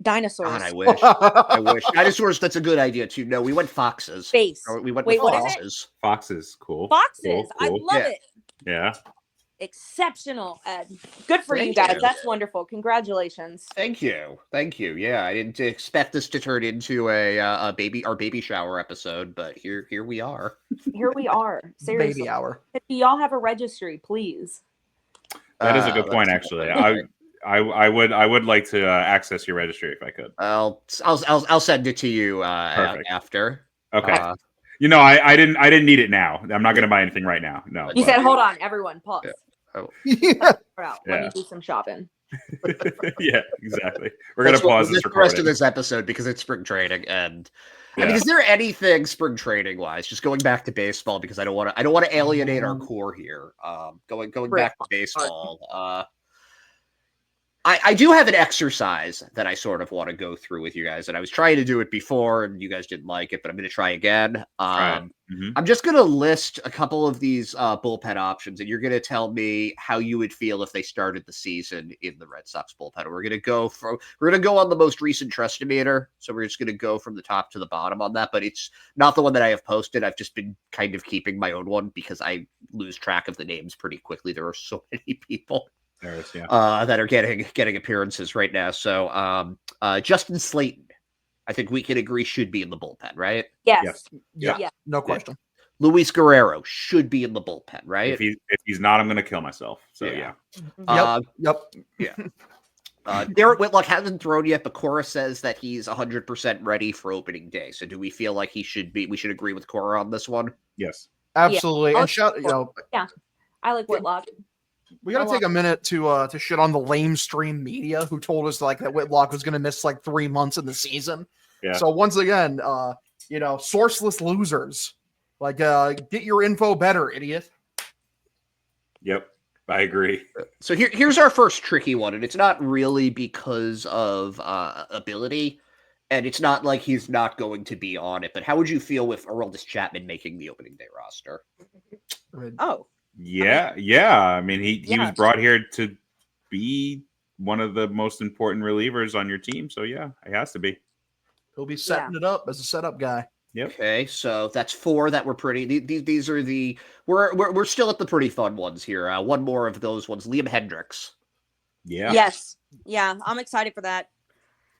Dinosaurs. God, I wish. I wish. Dinosaurs. That's a good idea too. No, we went foxes. Space. Or we went Wait, with what is it? foxes. Foxes. Cool. Foxes. Cool, I cool. love Yeah. it. Yeah. Exceptional, Ed. Good for you Thank guys. you. That's wonderful. Congratulations. Thank you. Yeah, I didn't expect this to turn into our baby shower episode, but here we are. Here we are. Seriously. Baby hour. Do y'all have a registry, please? That is a good That's point, a good actually. point. I would like to access your registry if I could. I'll send it to you Perfect. after. Okay. Uh, I didn't need it now. I'm not going to buy anything right now. No. He but- said, hold on, everyone, pause. Yeah. Yeah. Let Yeah. me do some shopping. yeah, exactly. We're going to pause this the rest of recording. this episode because it's spring training, and I mean, Yeah. is there anything spring training wise? Just going back to baseball because I don't want to alienate our core here. Going back to baseball. I do have an exercise that I sort of want to go through with you guys, and I was trying to do it before, and you guys didn't like it, but I'm going to try again. Right. Mhm. I'm just going to list a couple of these bullpen options, and you're going to tell me how you would feel if they started the season in the Red Sox bullpen. We're going to go on the most recent Trust-O-Meter, so we're just going to go from the top to the bottom on that. But it's not the one that I have posted. I've just been kind of keeping my own one because I lose track of the names pretty quickly. There are so many people There it is, yeah. that are getting appearances right now. So Justin Slayton, I think we can agree should be in the bullpen, right? Yes. Yeah. Yeah. No question. Luis Guerrero should be in the bullpen, right? If he's not, I'm going to kill myself. So Yeah. yeah. Yep. Garrett Whitlock hasn't thrown yet, but Cora says that he's 100% ready for opening day. So do we feel like we should agree with Cora on this one? Yes. Absolutely. I'll- And shout, I like Whitlock. we gotta take a minute to shit on the lamestream media who told us like that Whitlock was gonna miss like 3 months in the season. Yeah. So once again, sourceless losers. Like get your info better, idiot. Yep. I agree. So here's our first tricky one, and it's not really because of ability, and it's not like he's not going to be on it. But how would you feel with Aroldis Chapman making the opening day roster? Oh, Yeah, yeah. I mean, he was yeah. brought here to be one of the most important relievers on your team. So yeah, it has to be. He'll be setting it up as a setup guy. Yep. Okay, so that's 4 that were pretty. These are the we're still at the pretty fun ones here. One more of those ones, Liam Hendricks. Yeah. Yes. Yeah, I'm excited for that.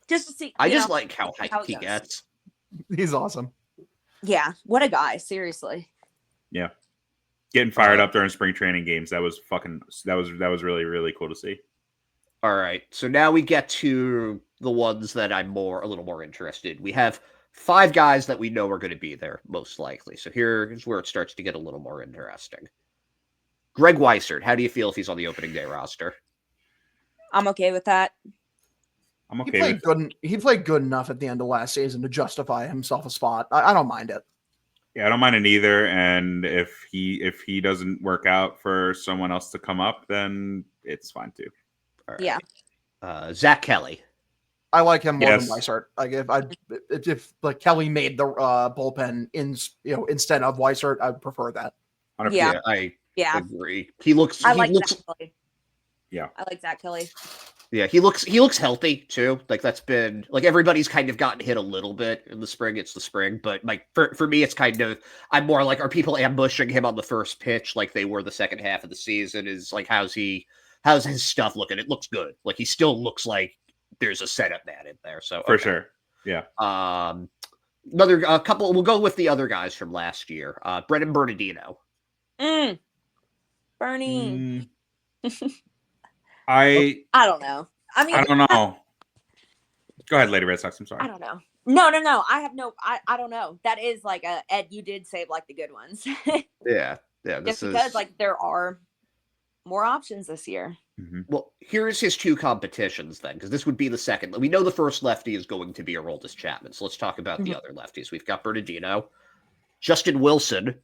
Just to see. I you just know, like how it hyped he goes. gets. He's awesome. Yeah, what a guy. Seriously. Yeah. Getting fired up during spring training games. That was really, really cool to see. All right, so now we get to the ones that I'm a little more interested. We have 5 guys that we know are going to be there, most likely. So here's where it starts to get a little more interesting. Greg Weissert, how do you feel if he's on the opening day roster? I'm okay with that. I'm He okay played with good. He played good enough at the end of last season to justify himself a spot. I don't mind it. Yeah, I don't mind it either. And if he doesn't work out for someone else to come up, then it's fine too. All right. Yeah. Zach Kelly. I like him more Yes. than Weissert. Like if like Kelly made the bullpen instead of Weissert, I'd prefer that. 100%. Yeah. I Yeah. agree. He looks. I he like looks. Zach Kelly. Yeah. I like Zach Kelly. Yeah, he looks healthy too. Like that's been like everybody's kind of gotten hit a little bit in the spring. It's the spring, but like for me, it's kind of I'm more like, are people ambushing him on the first pitch like they were the second half of the season? Is like how's his stuff looking? It looks good. Like he still looks like there's a setup man in there. So For okay. sure. Yeah. Another couple. We'll go with the other guys from last year. Brennan Bernardino. Bernie. I don't know. I mean, I don't know. Go ahead, Lady Red Sox. I'm sorry. I don't know. No. I have no. I don't know. That is like Ed. You did save like the good ones. Yeah. Just because like there are more options this year. Mm-hmm. Well, here's his 2 competitions then, because this would be the second. We know the first lefty is going to be Aroldis Chapman, so let's talk about the other lefties. We've got Bernardino, Justin Wilson,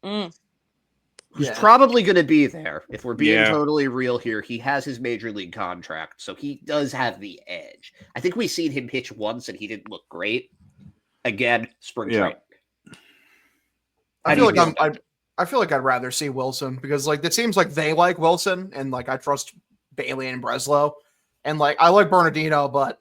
who's probably going to be there. If we're being totally real here, he has his major league contract, so he does have the edge. I think we've seen him pitch once, and he didn't look great. Again, spring training. I feel like I'd rather see Wilson because like it seems like they like Wilson and like I trust Bailey and Breslow and like I like Bernardino, but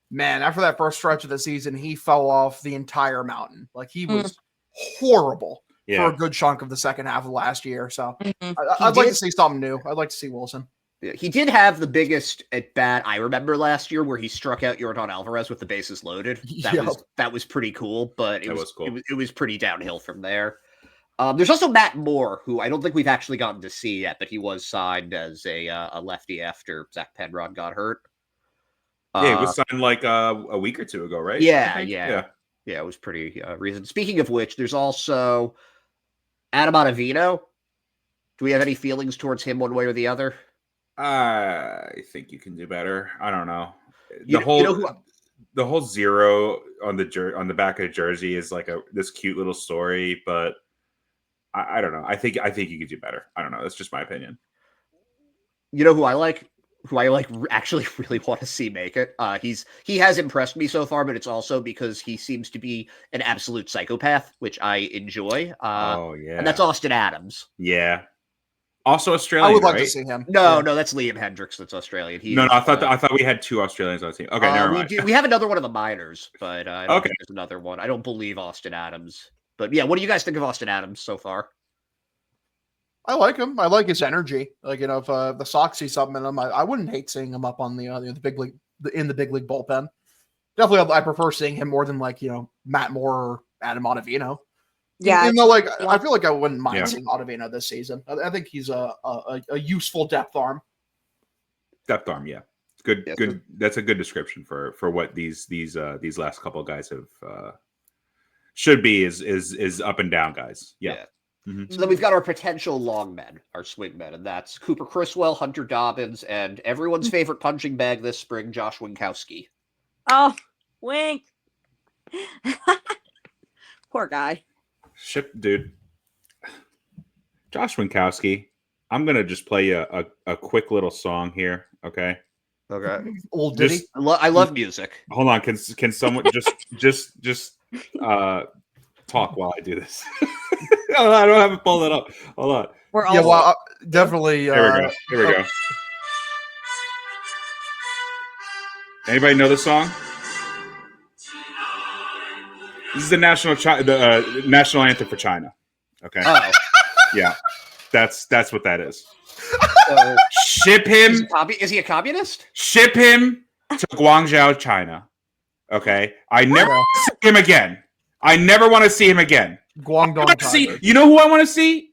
man, after that first stretch of the season, he fell off the entire mountain. Like he was horrible for a good chunk of the second half of last year. So I'd like to see something new. I'd like to see Wilson. Yeah, he did have the biggest at bat I remember last year, where he struck out Yordan Alvarez with the bases loaded. That was pretty cool, but it was pretty downhill from there. There's also Matt Moore, who I don't think we've actually gotten to see yet, but he was signed as a lefty after Zach Penrod got hurt. Yeah, he was signed like a week or 2 ago, right? Yeah. It was pretty recent. Speaking of which, there's also Adam Ottavino. Do we have any feelings towards him one way or the other? I think you can do better. I don't know. The whole 0 on the back of the jersey is like this cute little story, but I don't know. I think you could do better. I don't know. That's just my opinion. You know who I like? Actually really want to see make it. He has impressed me so far, but it's also because he seems to be an absolute psychopath, which I enjoy. And that's Austin Adams. Yeah. Also Australian. I would like right? to see him. No, that's Liam Hendricks. That's Australian. I thought we had 2 Australians on the team. Okay, never mind. We have another one of the minors, but I don't think there's another one. I don't believe Austin Adams. But yeah, what do you guys think of Austin Adams so far? I like him. I like his energy. Like if the Sox see something in him, I wouldn't hate seeing him up on the big league in the big league bullpen. Definitely, I prefer seeing him more than like Matt Moore or Adam Ottavino. Yeah, even though I feel like I wouldn't mind seeing Ottavino this season. I think he's a useful depth arm. Depth arm, yeah, good. Yeah, good. That's a good description for what these last couple of guys have should be is up and down guys. Yeah. Mm-hmm. So then we've got our potential long men, our swing men, and that's Cooper Criswell, Hunter Dobbins, and everyone's favorite punching bag this spring, Josh Winkowski. Oh, Wink. Poor guy. Shit, dude. Josh Winkowski. I'm gonna just play a quick little song here. Okay. Okay. Old Diddy. Just I love music. hold on. Can someone just talk while I do this? Oh, I don't have it pulled it up. Hold on. We're all Yeah, well, definitely. Here we go. Here we go. Anybody know this song? This is the national national anthem for China. Okay. Oh, Yeah. That's what that is. so Ship him. is he a communist? Ship him to Guangzhou, China. Okay. I never want to see him again. I never want to see him again. Guangdong Tiger. You know who I want to see?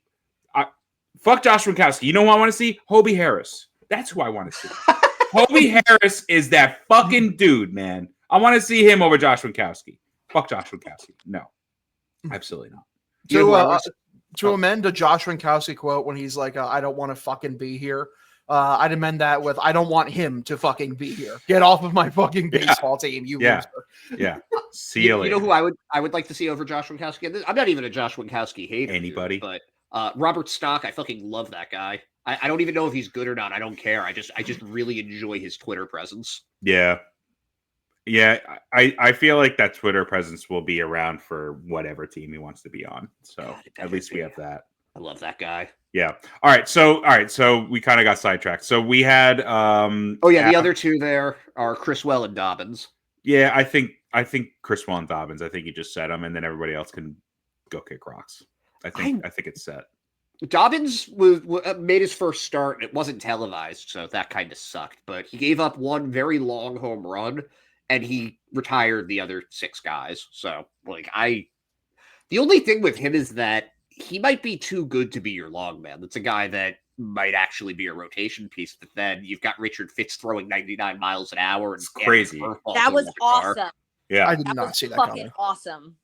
Fuck Josh Winkowski. You know who I want to see? Hobie Harris. That's who I want to see. Hobie Harris is that fucking dude, man. I want to see him over Josh Winkowski. Fuck Josh Winkowski. No. Absolutely not. To amend a Josh Winkowski quote when he's like, I don't want to fucking be here. I'd amend that with, I don't want him to fucking be here. Get off of my fucking baseball team, you loser. Yeah. See you later. You know who I would like to see over Josh Winkowski? I'm not even a Josh Winkowski hater. Anybody? But Robert Stock, I fucking love that guy. I don't even know if he's good or not. I don't care. I just really enjoy his Twitter presence. Yeah. Yeah. I feel like that Twitter presence will be around for whatever team he wants to be on. So God, at least we have that. I love that guy. Yeah. All right. So we kind of got sidetracked. So we had the other two there are Chriswell and Dobbins. Yeah, I think Chriswell and Dobbins. I think you just said them, and then everybody else can go kick rocks. I think it's set. Dobbins made his first start, and it wasn't televised, so that kind of sucked. But he gave up one very long home run, and he retired the other 6 guys. So, the only thing with him is that he might be too good to be your long man. That's a guy that might actually be a rotation piece. But then you've got Richard Fitz throwing 99 miles an hour. And it's crazy. That was awesome. Yeah, I did not see that coming. Awesome.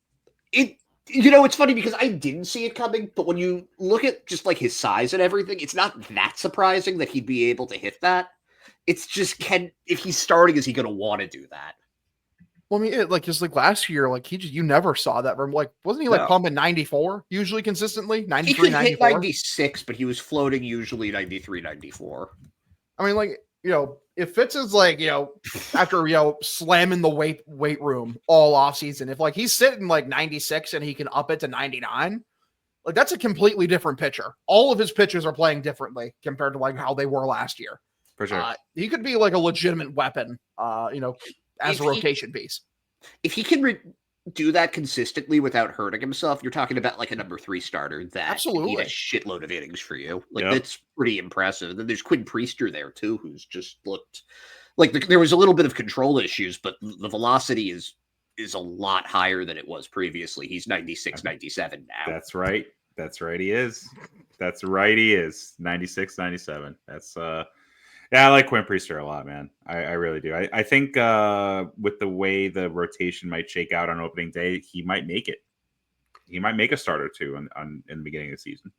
It's funny because I didn't see it coming, but when you look at just like his size and everything, it's not that surprising that he'd be able to hit that. It's just if he's starting, is he going to want to do that? Well, I mean, just like last year, you never saw that from wasn't he pumping 94 usually consistently? 93, he could 94? hit 96, but he was floating usually 93, 94. I mean, if Fitz is after slamming the weight room all off season, if he's sitting 96 and he can up it to 99, that's a completely different pitcher. All of his pitchers are playing differently compared to how they were last year. For sure. He could be a legitimate weapon, as a rotation piece. If he can do that consistently without hurting himself, you're talking about a number 3 starter that absolutely need a shitload of innings for you. That's pretty impressive. And then there's Quinn Priester there too, who's just looked there was a little bit of control issues, but the velocity is a lot higher than it was previously. He's 96, 97 now. That's right. He is. 96, 97. That's yeah, I like Quinn Priester a lot, man. I really do. I think with the way the rotation might shake out on opening day, he might make it. He might make a start or two in the beginning of the season.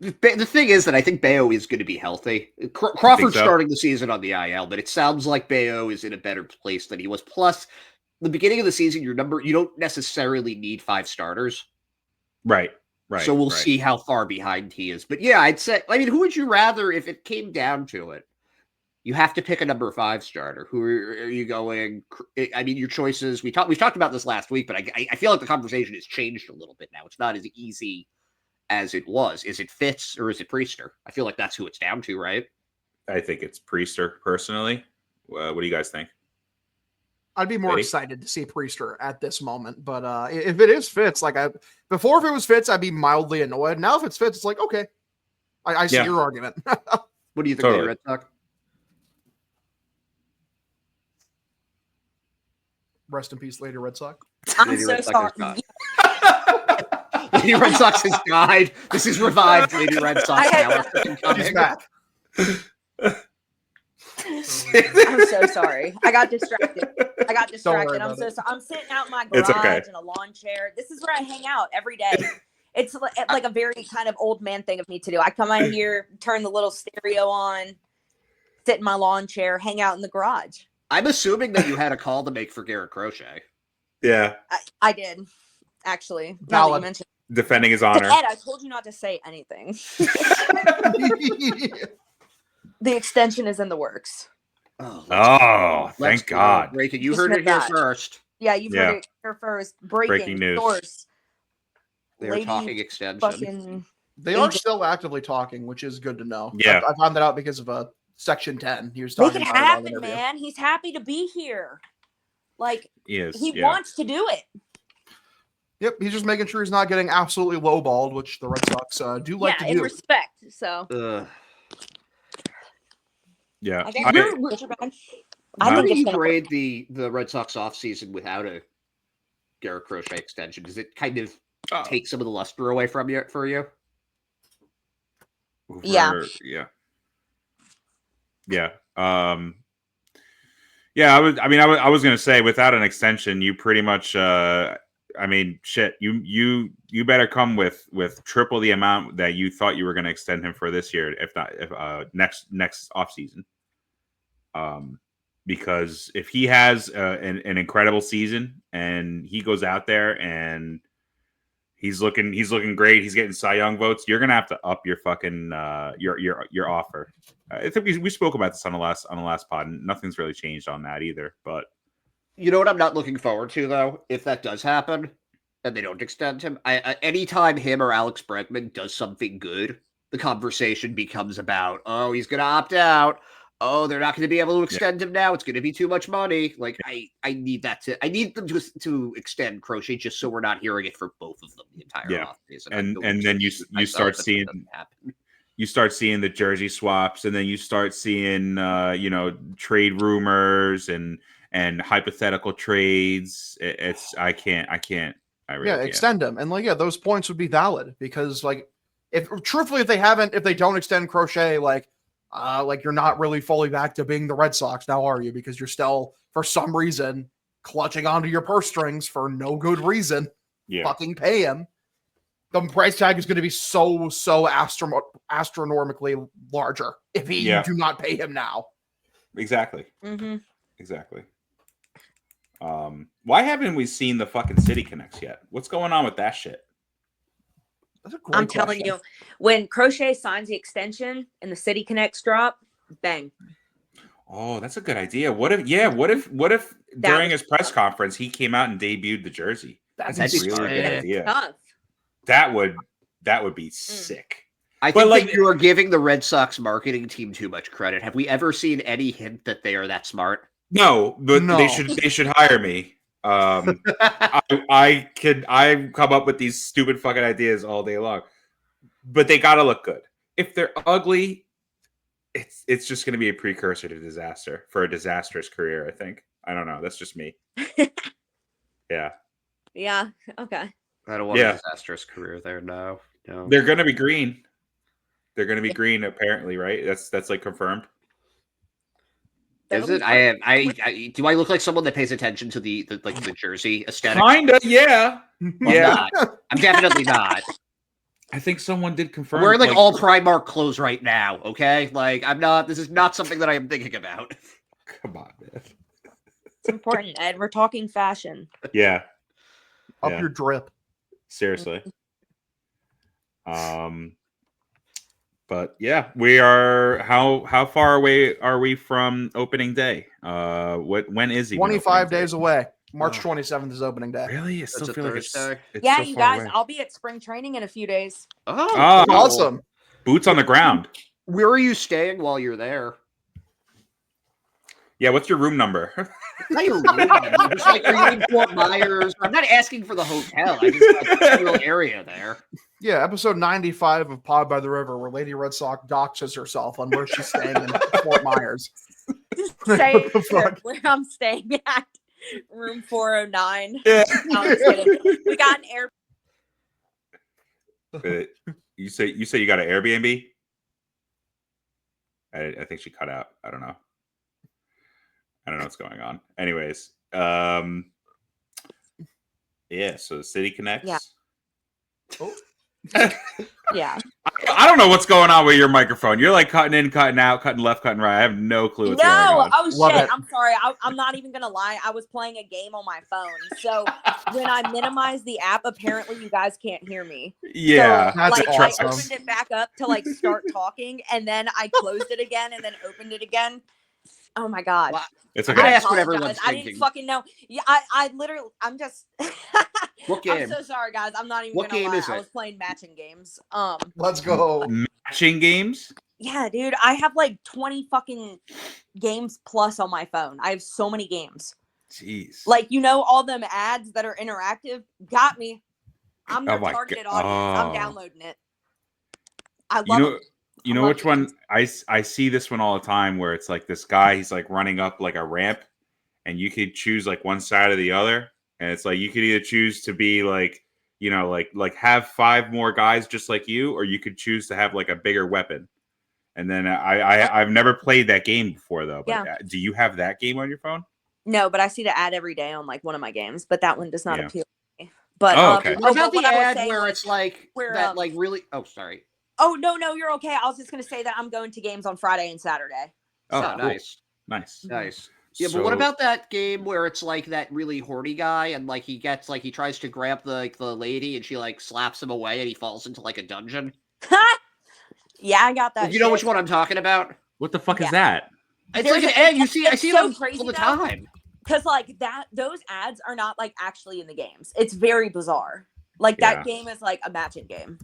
The thing is that I think Bayo is going to be healthy. Crawford's starting the season on the IL, but it sounds like Bayo is in a better place than he was. Plus, the beginning of the season, you don't necessarily need 5 starters. Right. So we'll see how far behind he is. But yeah, I'd say, who would you rather if it came down to it? You have to pick a number 5 starter. Who are you going? I mean, your choices. We've talked about this last week, but I feel like the conversation has changed a little bit now. It's not as easy as it was. Is it Fitz or is it Priester? I feel like that's who it's down to, right? I think it's Priester personally. What do you guys think? I'd be more excited to see Priester at this moment, but if it is Fitz, before if it was Fitz, I'd be mildly annoyed. Now if it's Fitz, it's okay. I see your argument. What do you think, Lady Red Sox? Rest in peace, Lady Red Sox. I'm so sorry. Lady Red Sox has died. This is revived Lady Red Sox now. She's back. I'm so sorry. I got distracted. I'm so sorry. I'm sitting out in my garage in a lawn chair. This is where I hang out every day. It's like a very kind of old man thing of me to do. I come out here, turn the little stereo on, sit in my lawn chair, hang out in the garage. I'm assuming that you had a call to make for Garrett Crochet. Yeah. I did, actually. Valid. defending his honor. Ed, I told you not to say anything. The extension is in the works. Oh, thank God. Breaking. You Just heard know it here that. first. Yeah, you've heard it here first. Breaking news. Source. They're Lady talking extension. Fucking. They are still actively talking, which is good to know. Yeah. I found that out because of Section 10. He was Make talking it about happen, it on the interview. man. He's happy to be here. Like, He wants to do it. Yep, he's just making sure he's not getting absolutely lowballed, which the Red Sox do like to in do. respect. So. Yeah. I guess How do you grade the Red Sox offseason without a Garrett Crochet extension? Does it kind of take some of the luster away from you for you? Yeah. I was gonna say without an extension, you pretty much you better come with triple the amount that you thought you were gonna extend him for this year, if next offseason. Because if he has an incredible season and he goes out there and he's looking great, he's getting Cy Young votes, you're gonna have to up your fucking your offer. I think we spoke about this on the last pod, and nothing's really changed on that either. But you know what I'm not looking forward to though, if that does happen and they don't extend him, anytime him or Alex Bregman does something good, the conversation becomes about, oh, he's gonna opt out. Oh, they're not going to be able to extend him now. It's going to be too much money. Like I need them to extend Crochet just so we're not hearing it for both of them the entire offseason. And then you start seeing the jersey swaps, and then you start seeing trade rumors and hypothetical trades. I really can't. Extend them, and those points would be valid because if they don't extend Crochet, you're not really fully back to being the Red Sox now, are you? Because you're still, for some reason, clutching onto your purse strings for no good reason. Yeah. Fucking pay him. The price tag is going to be so astronomically larger if you do not pay him now. Exactly. Mm-hmm. Exactly. Why haven't we seen the fucking City Connects yet? What's going on with that shit? I'm telling you, when Crochet signs the extension and the City Connects drop, bang. Oh, that's a good idea. What if during his press conference he came out and debuted the jersey? That's a really good idea. Tough. That would be sick. I think that you are giving the Red Sox marketing team too much credit. Have we ever seen any hint that they are that smart? No, but they should hire me. I come up with these stupid fucking ideas all day long, but they gotta look good. If they're ugly, it's just going to be a precursor to disaster for a disastrous career. I think. I don't know. That's just me. Yeah. Okay. I don't want a disastrous career there. No. They're going to be green. They're going to be green. Apparently, right? That's like confirmed. Is it? Do I look like someone that pays attention to the jersey aesthetic? Kinda, yeah. I'm definitely not. I think someone did confirm. I'm wearing all Primark clothes right now. Okay, I'm not. This is not something that I am thinking about. Come on, man. It's important, Ed. We're talking fashion. Yeah. Up your drip. Seriously. But yeah, we are. How far away are we from opening day? When is he? 25 days away. March 27th is opening day. Really? It still feels like it's yeah, so you far guys. away. I'll be at spring training in a few days. Oh, awesome! Boots on the ground. Where are you staying while you're there? Yeah, what's your room number? Not your room number. Just are you in Fort Myers? I'm not asking for the hotel. I just like the real area there. Yeah, episode 95 of Pod by the River, where Lady Red Sox doxes herself on where she's staying in Fort Myers. Say where I'm staying at, room 409. Yeah. No, I'm just kidding. We got an air. You say you got an Airbnb? I think she cut out. I don't know what's going on. Anyways, yeah. So the City Connects. Yeah. Oh. Yeah. I don't know what's going on with your microphone. You're like cutting in, cutting out, cutting left, cutting right. I have no clue what's going on. Oh Love shit. it. I'm sorry. I'm not even gonna lie. I was playing a game on my phone. So when I minimize the app, apparently you guys can't hear me. Yeah. So, That's like awesome. I opened it back up to like start talking, and then I closed it again, and then opened it again. Oh my god. Well, It's I okay. gotta I ask what apologize. everyone's I didn't thinking. fucking know. Yeah, I literally, I'm just. What I'm game? so sorry, guys. I'm not even What gonna game lie. is I it? was playing matching games. Let's go. Matching games? Yeah, dude. I have like 20 fucking games plus on my phone. I have so many games. Jeez. Like, all them ads that are interactive got me. I'm their Oh my targeted God. audience. I'm Oh. downloading it. I love You know, it. you I know love which one I see this one all the time where it's like this guy, he's like running up like a ramp and you could choose like one side or the other. And it's like you could either choose to be like, like have 5 more guys just like you, or you could choose to have like a bigger weapon. And then I've never played that game before though. But Yeah. do you have that game on your phone? No, but I see the ad every day on like one of my games, but that one does not Yeah. appeal to me. But Oh, okay. What about but the I was ad saying where was- it's like where, that, like really? Oh, sorry. Oh no, you're okay. I was just gonna say that I'm going to games on Friday and Saturday. Oh, Oh, cool. nice, Nice. nice. Yeah, but what So- about that game where it's like that really horny guy and like he gets like he tries to grab the lady and she like slaps him away and he falls into like a dungeon? Yeah, I got that. You know which shit. one I'm talking about? What the fuck Yeah. is that? It's There's like an a- ad. You see, I it's see so them crazy, all the though. time. Because like those ads are not like actually in the games. It's very bizarre. Like that game is like a matching game.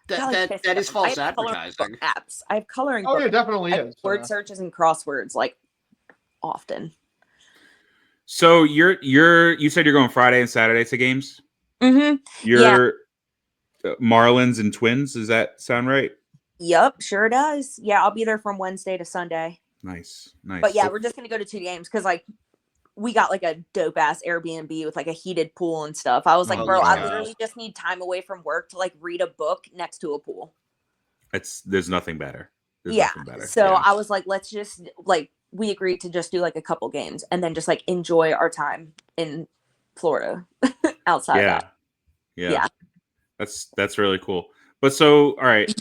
God, That is false I have coloring advertising. book apps. I have coloring. Oh, book yeah, definitely I have is. word searches and crosswords like often. So you said you're going Friday and Saturday to games? Mm-hmm. You're Marlins and Twins, does that sound right? Yep, sure does. Yeah, I'll be there from Wednesday to Sunday. Nice. But yeah, we're just gonna go to 2 games because like we got like a dope ass Airbnb with like a heated pool and stuff. I was like, Oh, bro, I yeah. literally just need time away from work to like read a book next to a pool. There's nothing better. There's Yeah. nothing better. So Yeah. I was like, let's just like we agreed to just do like a couple games and then just like enjoy our time in Florida outside of that. Yeah. That's really cool. But so all right.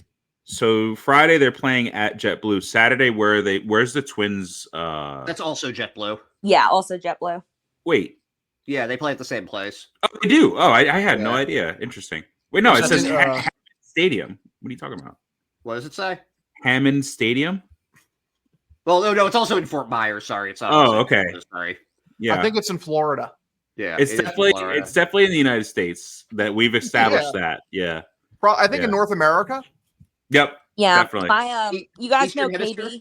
So Friday they're playing at JetBlue. Saturday where's the Twins That's also JetBlue. Yeah, also JetBlue. wait. Yeah, they play at the same place. Oh, they do. Oh, I had no Yeah. idea. Interesting. Wait, no, it So says then, Hammond Stadium. What are you talking about? What does it say? Hammond Stadium? Well, no, it's also in Fort Myers. Sorry, it's not. Oh, okay. Sorry. Yeah. I think it's in Florida. Yeah, it's it is in definitely Florida. it's definitely in the United States that we've established that. Yeah. I think in Yeah. North America. Yep. Yeah. Definitely. My you guys know Eastern Hemisphere?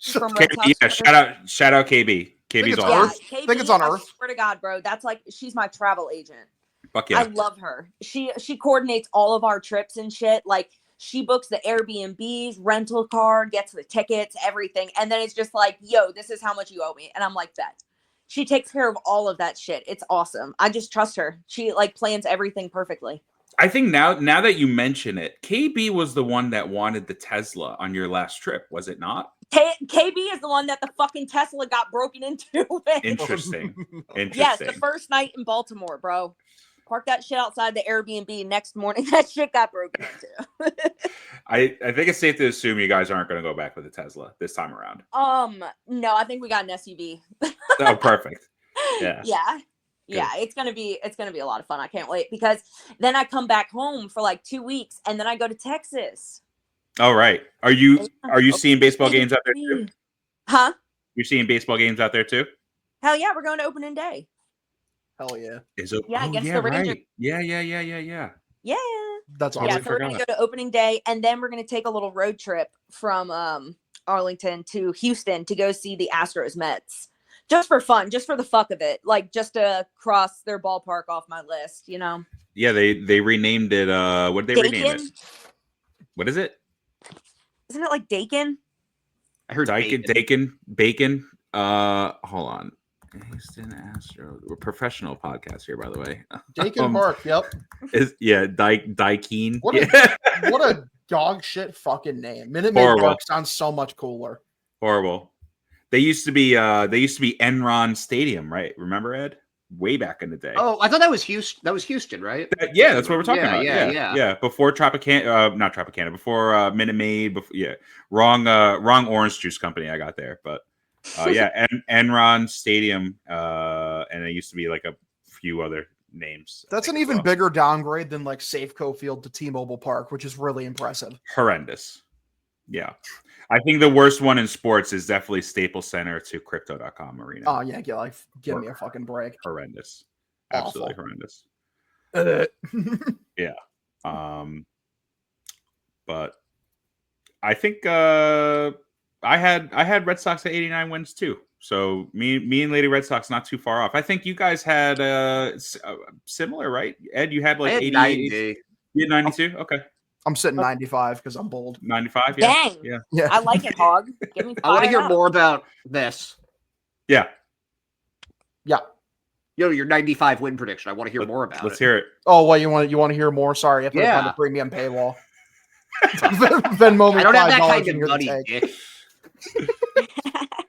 KB from Red Sox. Yeah, Twitter? shout out KB. KB's it's awesome. Yeah, Earth. KB, I think it's on I Earth. swear to God, bro, that's like she's my travel agent. Fuck yeah. I love her. She coordinates all of our trips and shit. Like she books the Airbnbs, rental car, gets the tickets, everything, and then it's just like, yo, this is how much you owe me, and I'm like, bet. She takes care of all of that shit. It's awesome. I just trust her. She like plans everything perfectly. I think now that you mention it, KB was the one that wanted the Tesla on your last trip, was it not? KB is the one that the fucking Tesla got broken into. with. Interesting. Interesting. Yes, the first night in Baltimore, bro. Park that shit outside the Airbnb. Next morning, that shit got broken into. I think it's safe to assume you guys aren't going to go back with a Tesla this time around. No, I think we got an SUV. Oh, perfect. Yeah. Yeah, it's gonna be a lot of fun. I can't wait because then I come back home for like 2 weeks and then I go to Texas. All right. Are you seeing baseball games out there too? Huh? You're seeing baseball games out there too? Hell yeah, we're going to opening day. Hell yeah. Is it? Yeah, oh, against yeah, the Rangers. right. Yeah. Yeah. That's Totally Yeah, awesome. so we're gonna go to opening day and then we're gonna take a little road trip from Arlington to Houston to go see the Astros Mets. Just for fun, just for the fuck of it. Like just to cross their ballpark off my list, you know. Yeah, they renamed it. What did they rename it? Dakin? What is it? Isn't it like Dakin? I heard Bacon. Hold on. Houston Astros. We're a professional podcast here, by the way. Dakin Park. Yep. Dykeen. What Yeah. What a dog shit fucking name. Minute Maid Horrible. Park sounds so much cooler. Horrible. They used to be Enron Stadium, right? Remember, Ed? way back in the day. Oh, I thought that was Houston. That was Houston, right? Yeah, that's what we're talking about. Yeah. Yeah. Before Tropicana, not Tropicana. Before Minute Maid. Before, wrong orange juice company I got there. But Enron Stadium, and it used to be like a few other names. That's an even bigger downgrade than like Safeco Field to T-Mobile Park, which is really impressive. Horrendous. Yeah. I think the worst one in sports is definitely Staples Center to Crypto.com Arena. Oh yeah, give me a fucking break. Horrendous. Awful. Absolutely horrendous. Yeah. But I think I had Red Sox at 89 wins too. So me and Lady Red Sox not too far off. I think you guys had similar, right? Ed, you had like 88. 90. You had 92? Okay. I'm sitting 95 because I'm bold. 95, yeah. Dang. Yeah. I like it, Hog. Give me I want to hear fired up. more about this. Yeah. Your 95 win prediction. I want to hear more about Let's it. hear it. Oh, well, you want to hear more? Sorry, I put it on the premium paywall. Venmo me I don't have that $5 kind and of hear the money, take. Dick.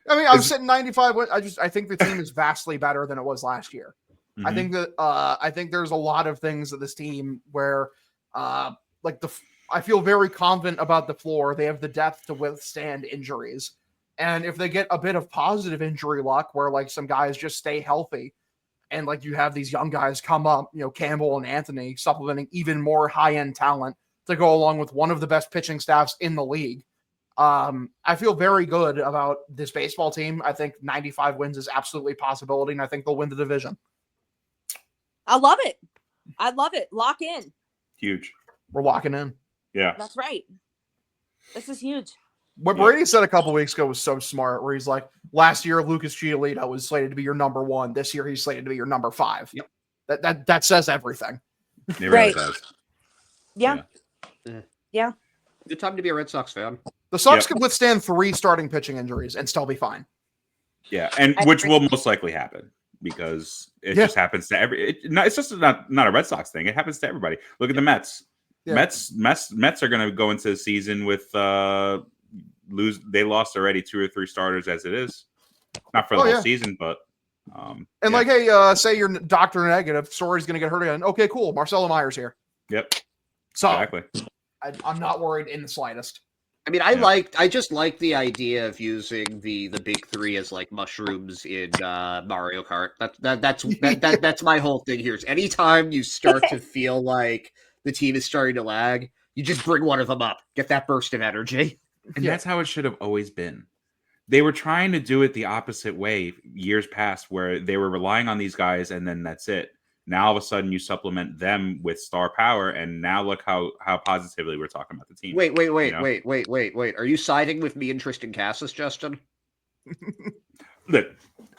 I mean, I'm sitting 95. I think the team is vastly better than it was last year. Mhm. I think there's a lot of things that this team where I feel very confident about the floor. They have the depth to withstand injuries. And if they get a bit of positive injury luck where like some guys just stay healthy and like you have these young guys come up, Campbell and Anthony supplementing even more high-end talent to go along with one of the best pitching staffs in the league. I feel very good about this baseball team. I think 95 wins is absolutely a possibility, and I think they'll win the division. I love it. I love it. Lock in. Huge. We're locking in. Yeah. That's right. This is huge. What Brady said a couple weeks ago was so smart, where he's like, last year, Lucas Giolito was slated to be your number 1. This year, he's slated to be your number 5. Yep. That says everything. It really Right. does. Yeah. Good time to be a Red Sox fan. The Sox could withstand 3 starting pitching injuries and still be fine. Yeah, and which will most likely happen because it just happens to it's just not a Red Sox thing. It happens to everybody. Look at the Mets. Yeah. Mets are going to go into the season with they lost already 2 or 3 starters as it is. Not for the whole season, but like, hey, say you're doctor negative, Story's going to get hurt again. Okay, cool. Marcelo Meyer's here. Yep. So Exactly. I'm not worried in the slightest. I mean, I just like the idea of using the big 3 as like mushrooms in Mario Kart. That's my whole thing here. Is anytime you start to feel like the team is starting to lag, you just bring one of them up, get that burst of energy. And that's how it should have always been. They were trying to do it the opposite way years past, where they were relying on these guys and then that's it. Now all of a sudden you supplement them with star power, and now look how positively we're talking about the team. Wait. Are you siding with me and Tristan Cassis, Justin? Look,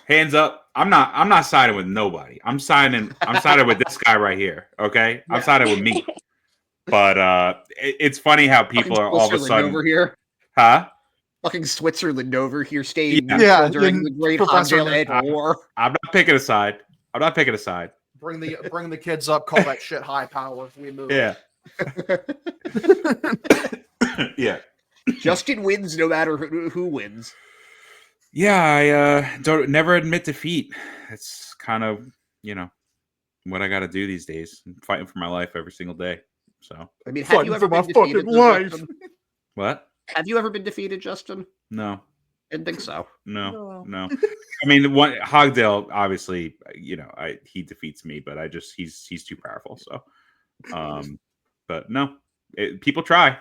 hands up. I'm not siding with nobody. I'm siding with this guy right here. Okay, I'm siding with me. But it's funny how people are all of a sudden over here. Huh? Fucking Switzerland over here, staying Yeah, during the Great Hogdale Ed War. I'm not picking a side. Bring the kids up. Call that shit high power. We move. Yeah. Yeah. Justin wins no matter who wins. Yeah, I don't never admit defeat. It's kind of what I got to do these days. I'm fighting for my life every single day. So I mean, have you ever been defeated? What? Have you ever been defeated, Justin? No. Didn't think so. No. I mean, Hogdale, obviously, he defeats me, but he's too powerful. So, but no, people try.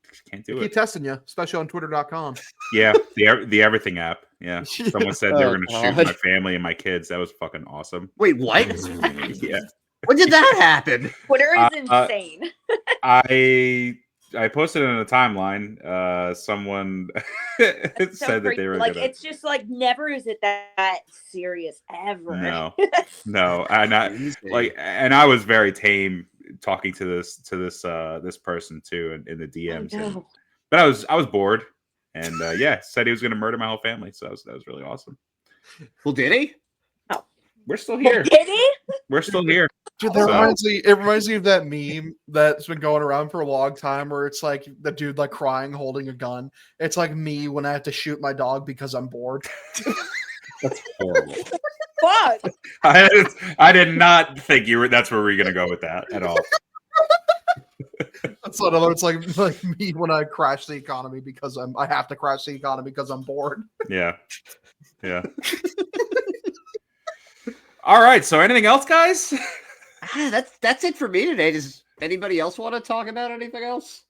Just can't do it. Keep testing you, especially on Twitter.com. Yeah, the everything app. Yeah, someone said they were going to shoot my family and my kids. That was fucking awesome. Wait, what? Yeah. When did that happen? Twitter is insane. I posted it in a timeline. Someone said that they were like, gonna... it's just like, never is it that serious ever. No, and I was very tame talking to this person too in the DMs. But I was bored, and said he was going to murder my whole family. So that was really awesome. Well, did he? Oh. We're still here. Did he? We're still here. Dude, it reminds me of that meme that's been going around for a long time where it's like the dude like crying holding a gun. It's like me when I have to shoot my dog because I'm bored. That's horrible. Fuck. I did not think you were. That's where we're gonna go with that at all. That's another. It's like me when I crash the economy because I have to crash the economy because I'm bored. Yeah. All right. So, anything else, guys? That's it for me today. Does anybody else want to talk about anything else?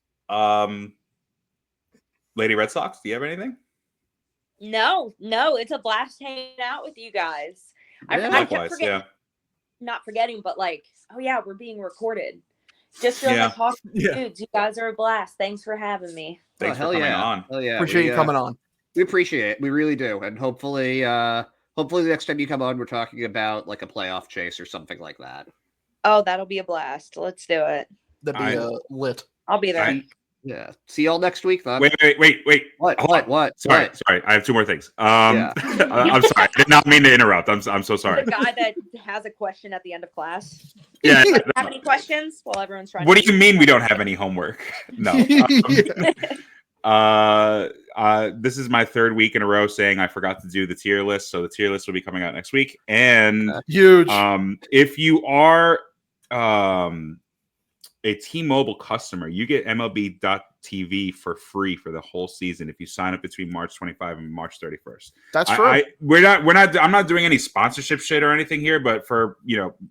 Lady Red Sox. Do you have anything? No, it's a blast hanging out with you guys. I kept Likewise. forgetting, not forgetting, but like, oh yeah, we're being recorded. Just feels like talking to dudes. You guys are a blast. Thanks for having me. Thanks for coming on. Hell yeah. Appreciate you coming on. We appreciate it. We really do. And hopefully the next time you come on, we're talking about like a playoff chase or something like that. Oh, that'll be a blast. Let's do it. That'd be lit. I'll be there. Yeah. See y'all next week, then. Wait. What? Sorry. I have two more things. I'm sorry. I did not mean to interrupt. I'm so sorry. The guy that has a question at the end of class. Yeah. Have any questions while everyone's trying? What do you mean we don't have any homework? No. This is my third week in a row saying I forgot to do the tier list, so the tier list will be coming out next week. And huge. If you are a T-Mobile customer, you get MLB.TV for free for the whole season if you sign up between March 25 and March 31st. That's true. I'm not doing any sponsorship shit or anything here, but for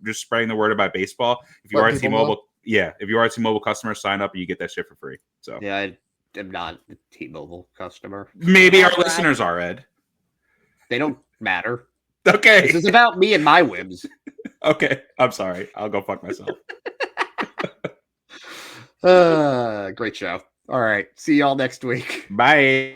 just spreading the word about baseball. If you are a T-Mobile, if you are a T-Mobile customer, sign up and you get that shit for free. So yeah, I am not a T-Mobile customer. Maybe our listeners are, Ed. They don't matter. Okay, this is about me and my whims. Okay, I'm sorry. I'll go fuck myself. Great show. All right. See y'all next week. Bye.